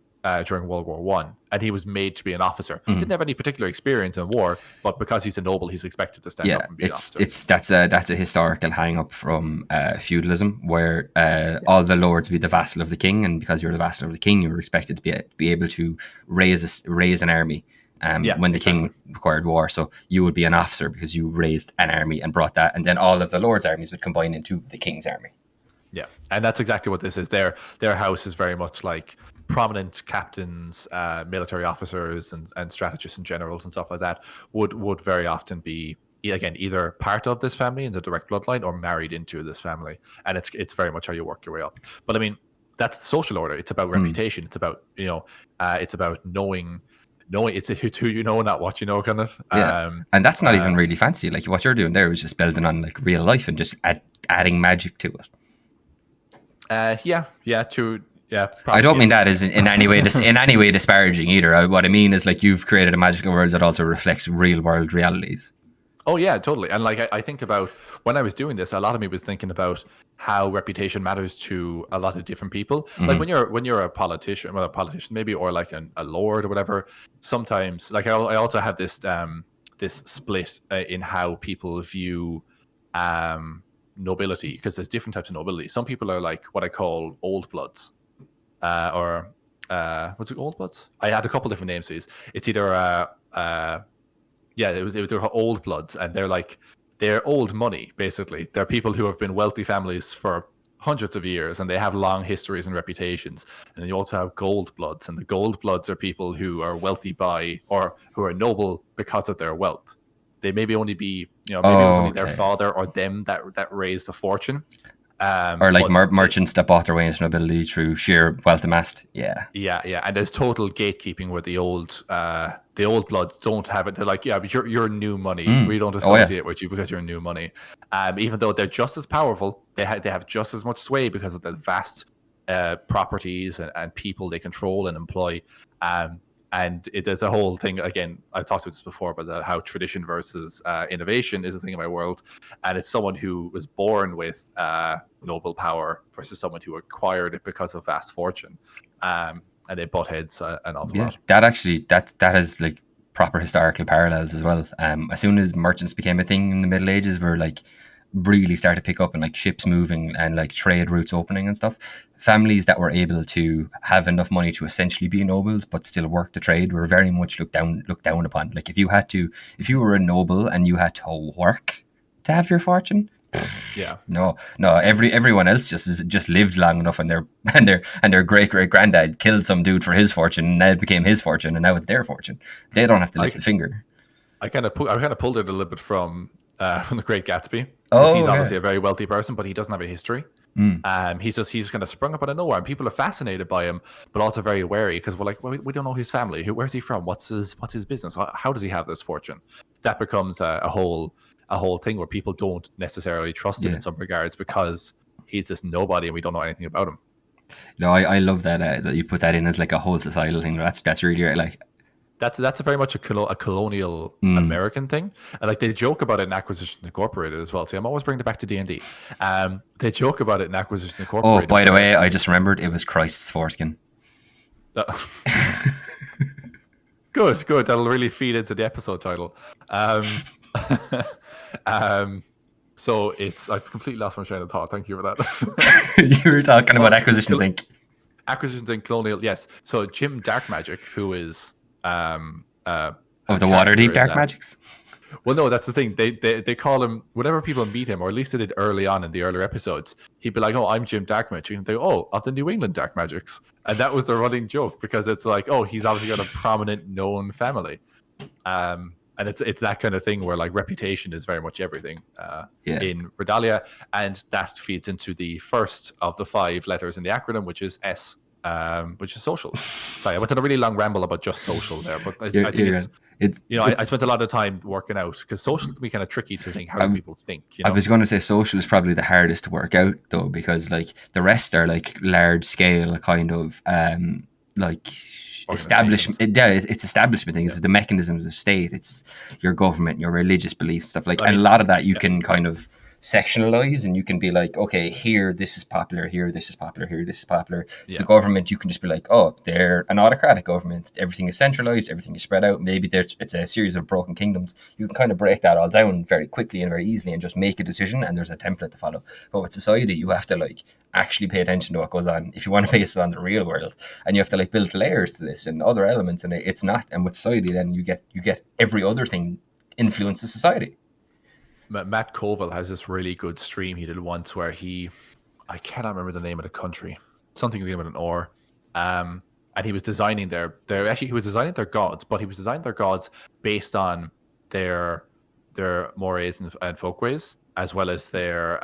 during World War One, and he was made to be an officer. He didn't have any particular experience in war, but because he's a noble, he's expected to stand up and be an officer. That's a historical hang up from feudalism, where all the lords be the vassal of the king, and because you're the vassal of the king, you were expected to be able to raise an army. When the king required war, so you would be an officer because you raised an army and brought that, and then all of the lords' armies would combine into the king's army. Yeah, and that's exactly what this is. Their house is very much like prominent captains, military officers, and strategists and generals and stuff like that would very often be, again, either part of this family in the direct bloodline or married into this family, and it's very much how you work your way up. But I mean, that's the social order. It's about reputation. It's about it's about knowing. It's who you know, not what you know, kind of. And that's not even really fancy. Like what you're doing there is just building on like real life and just adding magic to it. Probably. I don't mean that as in any way disparaging either. What I mean is like you've created a magical world that also reflects real world realities. Oh yeah, totally. And like I think about when I was doing this, a lot of me was thinking about how reputation matters to a lot of different people. Like when you're a politician, maybe, or like a lord or whatever. Sometimes, like I also have this this split in how people view nobility, because there's different types of nobility. Some people are like what I call old bloods, or what's it, old bloods? I had a couple different names for these. It's either they're old bloods, and they're old money, basically. They're people who have been wealthy families for hundreds of years, and they have long histories and reputations. And then you also have gold bloods, and the gold bloods are people who are wealthy or who are noble because of their wealth. They maybe only be, maybe it was only their father or them that raised a fortune. Or like merchants that bought their way into nobility through sheer wealth amassed. Yeah. And there's total gatekeeping where the old bloods don't have it. They're like, but you're new money. We don't associate with you because you're new money. Even though they're just as powerful, they have just as much sway because of the vast properties and people they control and employ. And there's a whole thing, again, I've talked about this before, but how tradition versus innovation is a thing in my world. And it's someone who was born with noble power versus someone who acquired it because of vast fortune. And they butt heads an awful lot. That is like proper historical parallels as well. As soon as merchants became a thing in the Middle Ages, were like really started to pick up, and like ships moving and like trade routes opening and stuff, families that were able to have enough money to essentially be nobles but still work the trade were very much looked down upon. Like if you were a noble and you had to work to have your fortune, Yeah. No. Everyone else just lived long enough, and their great granddad killed some dude for his fortune, and now it became his fortune, and now it's their fortune. They don't have to I lift a finger. I kind of pulled it a little bit from The Great Gatsby, because he's Oh obviously yeah. a very wealthy person, but he doesn't have a history. He's kind of sprung up out of nowhere, and people are fascinated by him, but also very wary, because we're like, well, we don't know his family. Where's he from? What's his business? How does he have this fortune? That becomes a whole thing where people don't necessarily trust him Yeah. in some regards, because he's this nobody and we don't know anything about him. No, I love that you put that in as like a whole societal thing. That's really like. That's very much a colonial American thing, and like they joke about it in Acquisitions Incorporated as well. See, I'm always bringing it back to D&D. They joke about it in Acquisitions Oh, Incorporated. by the way, I just remembered it was Christ's foreskin. Good. That'll really feed into the episode title. So I've completely lost my train of thought. Thank you for that. You were talking about Acquisitions Inc. Acquisitions in Colonial, yes. So Jim Dark Magic, who is of the Waterdeep Dark Magics. Well, no, that's the thing. They call him, whenever people meet him, or at least they did early on in the earlier episodes, he'd be like, "Oh, I'm Jim Dark Magic," and they go, "Oh, of the New England Dark Magics," and that was the running joke, because it's like, oh, he's obviously got a prominent known family, and it's that kind of thing where like reputation is very much everything in Redalia, and that feeds into the first of the 5 letters in the acronym, which is S. Which is social. Sorry, I went on a really long ramble about just social there, but I think I spent a lot of time working out, because social can be kind of tricky to think. How do people think? I was going to say social is probably the hardest to work out, though, because like the rest are like large scale kind of like establishment. It's establishment things. It's the mechanisms of state. It's your government, your religious beliefs, stuff like. And a lot of that you can kind of sectionalize, and you can be like, okay, here this is popular, here this is popular, here this is popular. The government, you can just be like, oh, they're an autocratic government, everything is centralized, everything is spread out, maybe it's a series of broken kingdoms. You can kind of break that all down very quickly and very easily and just make a decision, and there's a template to follow. But with society, you have to like actually pay attention to what goes on if you want to base it on the real world, and you have to like build layers to this and other elements, and it's not. And with society, then you get every other thing influences society. Matt Colville has this really good stream he did once where I cannot remember the name of the country, something with an or, and he was designing he was designing their gods, but he was designing their gods based on their mores and folkways, as well as their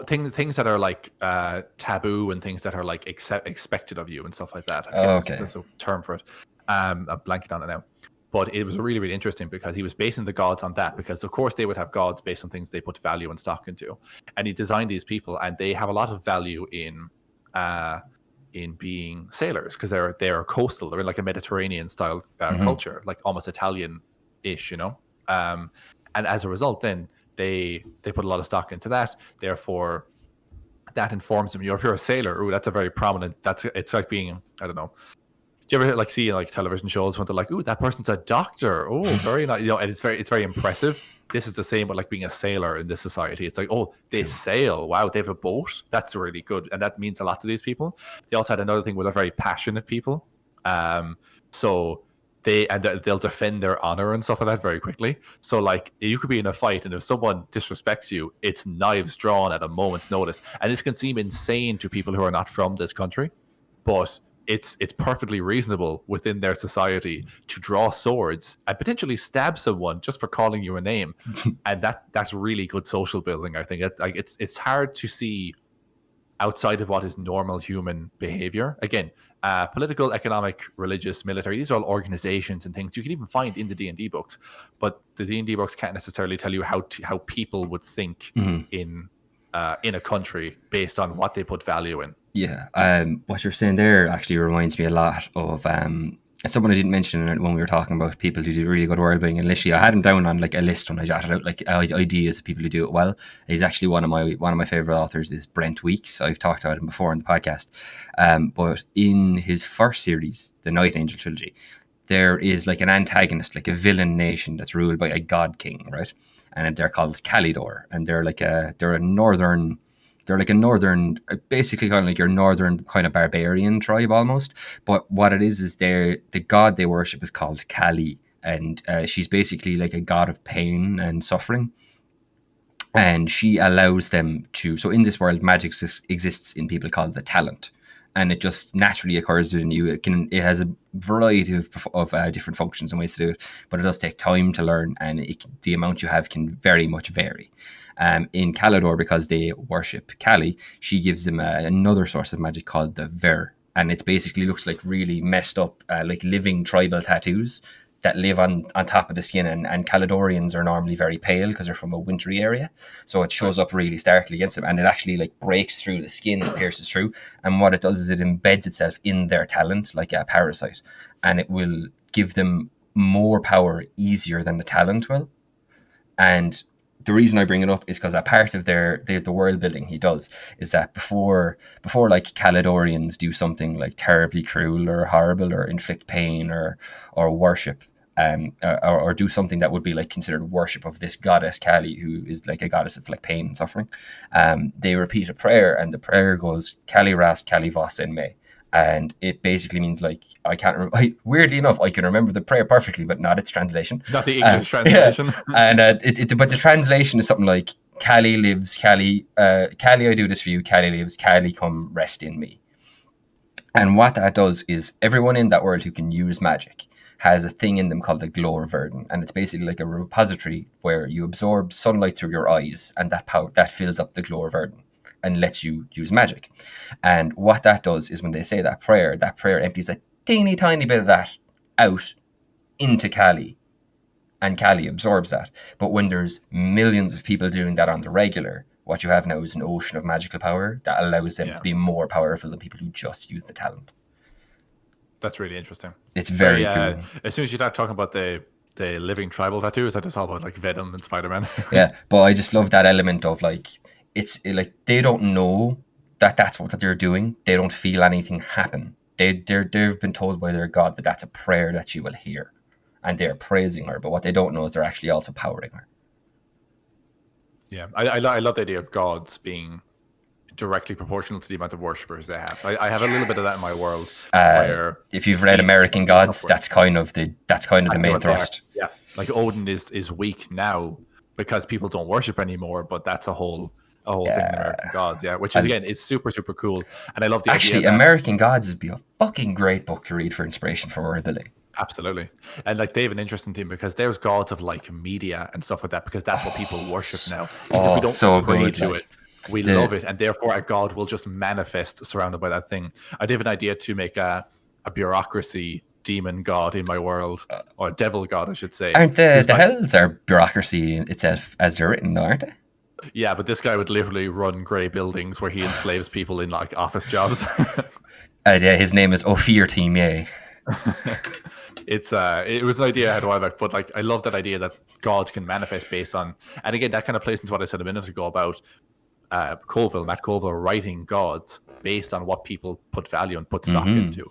things that are like taboo, and things that are like expected of you and stuff like that. There's a term for it. I'm blanking on it now. But it was really, really interesting, because he was basing the gods on that, because of course they would have gods based on things they put value and stock into. And he designed these people, and they have a lot of value in being sailors, because they're coastal. They're in like a Mediterranean style culture, like almost Italian-ish, and as a result, then they put a lot of stock into that. Therefore, that informs them. If you're a sailor, that's a very prominent. It's like being, I don't know. Do you ever like see like television shows when they're like, "Ooh, that person's a doctor. Oh, very nice." And it's very impressive. This is the same with like being a sailor in this society. It's like, oh, they sail. Wow, they have a boat. That's really good, and that means a lot to these people. They also had another thing where they're very passionate people. So they'll defend their honor and stuff like that very quickly. So like you could be in a fight, and if someone disrespects you, it's knives drawn at a moment's notice. And this can seem insane to people who are not from this country, but it's perfectly reasonable within their society to draw swords and potentially stab someone just for calling you a name. And that's really good social building, I think. It's hard to see outside of what is normal human behavior. Again, political, economic, religious, military, these are all organizations and things you can even find in the D&D books. But the D&D books can't necessarily tell you how people would think in a country based on what they put value in. Yeah, what you're saying there actually reminds me a lot of someone I didn't mention when we were talking about people who do really good world building. And literally, I had him down on like a list when I jotted out like ideas of people who do it well. He's actually one of my favorite authors is Brent Weeks. I've talked about him before in the podcast. But in his first series, the Night Angel trilogy, there is like an antagonist, like a villain nation that's ruled by a god king, right? And they're called Calidor, and they're a northern, basically kind of like your northern kind of barbarian tribe almost. But what it is the god they worship is called Kali, and she's basically like a god of pain and suffering. And she allows them to. So in this world, magic exists in people called the talent, and it just naturally occurs within you. It has a variety of different functions and ways to do it, but it does take time to learn, and the amount you have can very much vary. In Calidor, because they worship Kali, she gives them another source of magic called the Ver, and it basically looks like really messed up, like living tribal tattoos that live on top of the skin, and Caledonians are normally very pale because they're from a wintry area, so it shows up really starkly against them, and it actually like breaks through the skin and pierces through, and what it does is it embeds itself in their talent like a parasite, and it will give them more power easier than the talent will. And the reason I bring it up is because a part of the world building he does is that before like Caledonians do something like terribly cruel or horrible or inflict pain or worship, or do something that would be like considered worship of this goddess Kali, who is like a goddess of like pain and suffering, they repeat a prayer, and the prayer goes Kali Ras Kali Vos En Me. And it basically means like, I can't remember. Weirdly enough, I can remember the prayer perfectly, but not its translation. Not the English translation. Yeah. And but the translation is something like Kali lives, Kali, I do this for you. Kali lives, Kali come rest in me. And what that does is everyone in that world who can use magic has a thing in them called the Glorverden, and it's basically like a repository where you absorb sunlight through your eyes, and that fills up the Glorverden and lets you use magic. And what that does is when they say that prayer empties a teeny tiny bit of that out into Kali, and Kali absorbs that. But when there's millions of people doing that on the regular, what you have now is an ocean of magical power that allows them to be more powerful than people who just use the talent. That's really interesting. It's very cool. As soon as you start talking about the living tribal tattoos, that is all about like Venom and Spider-Man. Yeah, but I just love that element of like, it's like they don't know that that's what they're doing. They don't feel anything happen. They've been told by their god that that's a prayer that you will hear, and they're praising her. But what they don't know is they're actually also powering her. Yeah, I love the idea of gods being directly proportional to the amount of worshippers they have. I have a little bit of that in my world. Where if you've read American Gods, that's kind of the main thrust. Yeah, like Odin is weak now because people don't worship anymore, but that's a whole thing in American Gods, which is again is super super cool, and I love the idea that American Gods would be a fucking great book to read for inspiration for world building. Absolutely. And like they have an interesting theme because there's gods of like media and stuff like that, because that's what people worship now. If we don't pray to it, we love it, and therefore a god will just manifest surrounded by that thing. I did have an idea to make a bureaucracy demon god in my world, or devil god I should say. Aren't the hells are bureaucracy itself as they're written, aren't they? Yeah, but this guy would literally run grey buildings where he enslaves people in like office jobs. His name is Ophir Team A. It was an idea I had a while back, but like I love that idea that gods can manifest based on, and again that kind of plays into what I said a minute ago about Matt Colville writing gods based on what people put value and put stock into.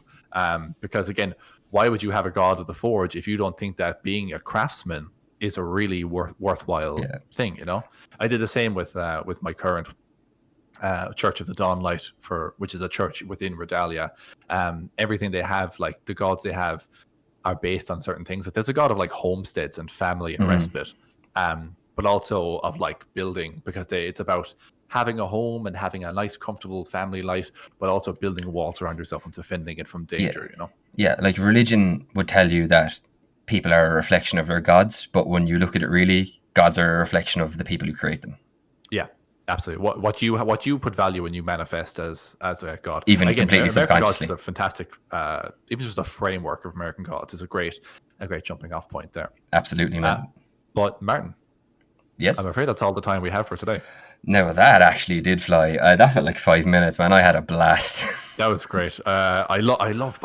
Because again, why would you have a god of the forge if you don't think that being a craftsman is a really worthwhile thing? You know, I did the same with my current Church of the Dawnlight, which is a church within Redalia. Everything they have, like the gods they have, are based on certain things. Like there's a god of like homesteads and family and respite, but also of like building, because it's about having a home and having a nice, comfortable family life, but also building walls around yourself and defending it from danger. You know? Yeah, like religion would tell you that people are a reflection of their gods, but when you look at it, really, gods are a reflection of the people who create them. Yeah. Absolutely. What you put value in, you manifest as a god. Even again, completely subconsciously. Gods is a fantastic, even just a framework of American gods is a great jumping off point there. Absolutely, man. But Martin, yes, I'm afraid that's all the time we have for today. No, that actually did fly. That felt like 5 minutes, man. I had a blast. That was great. I love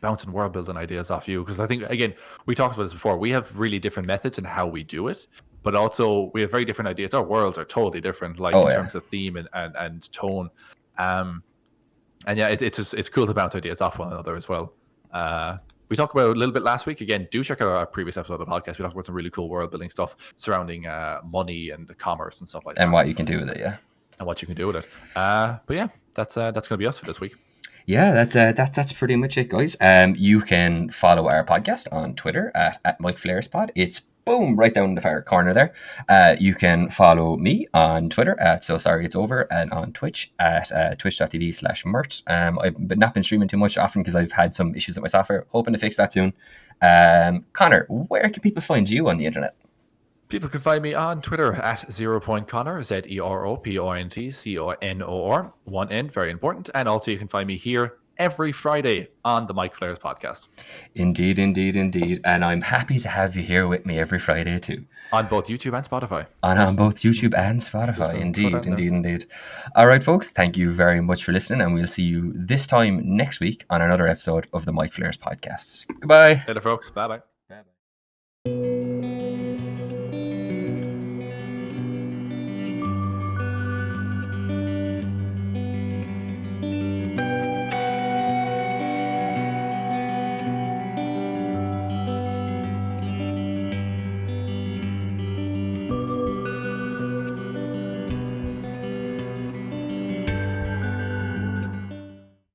bouncing world building ideas off you, because I think again we talked about this before. We have really different methods in how we do it. But also, we have very different ideas. Our worlds are totally different, like in terms of theme and tone. And yeah, it's cool to bounce ideas off one another as well. We talked about it a little bit last week. Again, do check out our previous episode of the podcast. We talked about some really cool world building stuff surrounding money and commerce and stuff like that. And what you can do with it, yeah. And what you can do with it. But yeah, that's going to be us for this week. Yeah, that's pretty much it, guys. You can follow our podcast on Twitter at MicFlayers Pod. It's boom right down in the far corner there. You can follow me on Twitter at So Sorry It's Over, and on Twitch at twitch.tv/Mert. Not been streaming too much often because I've had some issues with my software. Hoping to fix that soon. Connor, where can people find you on the internet? People can find me on Twitter at 0.Conor, ZeroPointConor, 1N, very important. And also you can find me here every Friday on the MicFlayers podcast. Indeed. And I'm happy to have you here with me every Friday too. On both YouTube and Spotify. On both YouTube and Spotify. Indeed. All right, folks, thank you very much for listening, and we'll see you this time next week on another episode of the MicFlayers podcast. Goodbye. Later, folks. Bye-bye.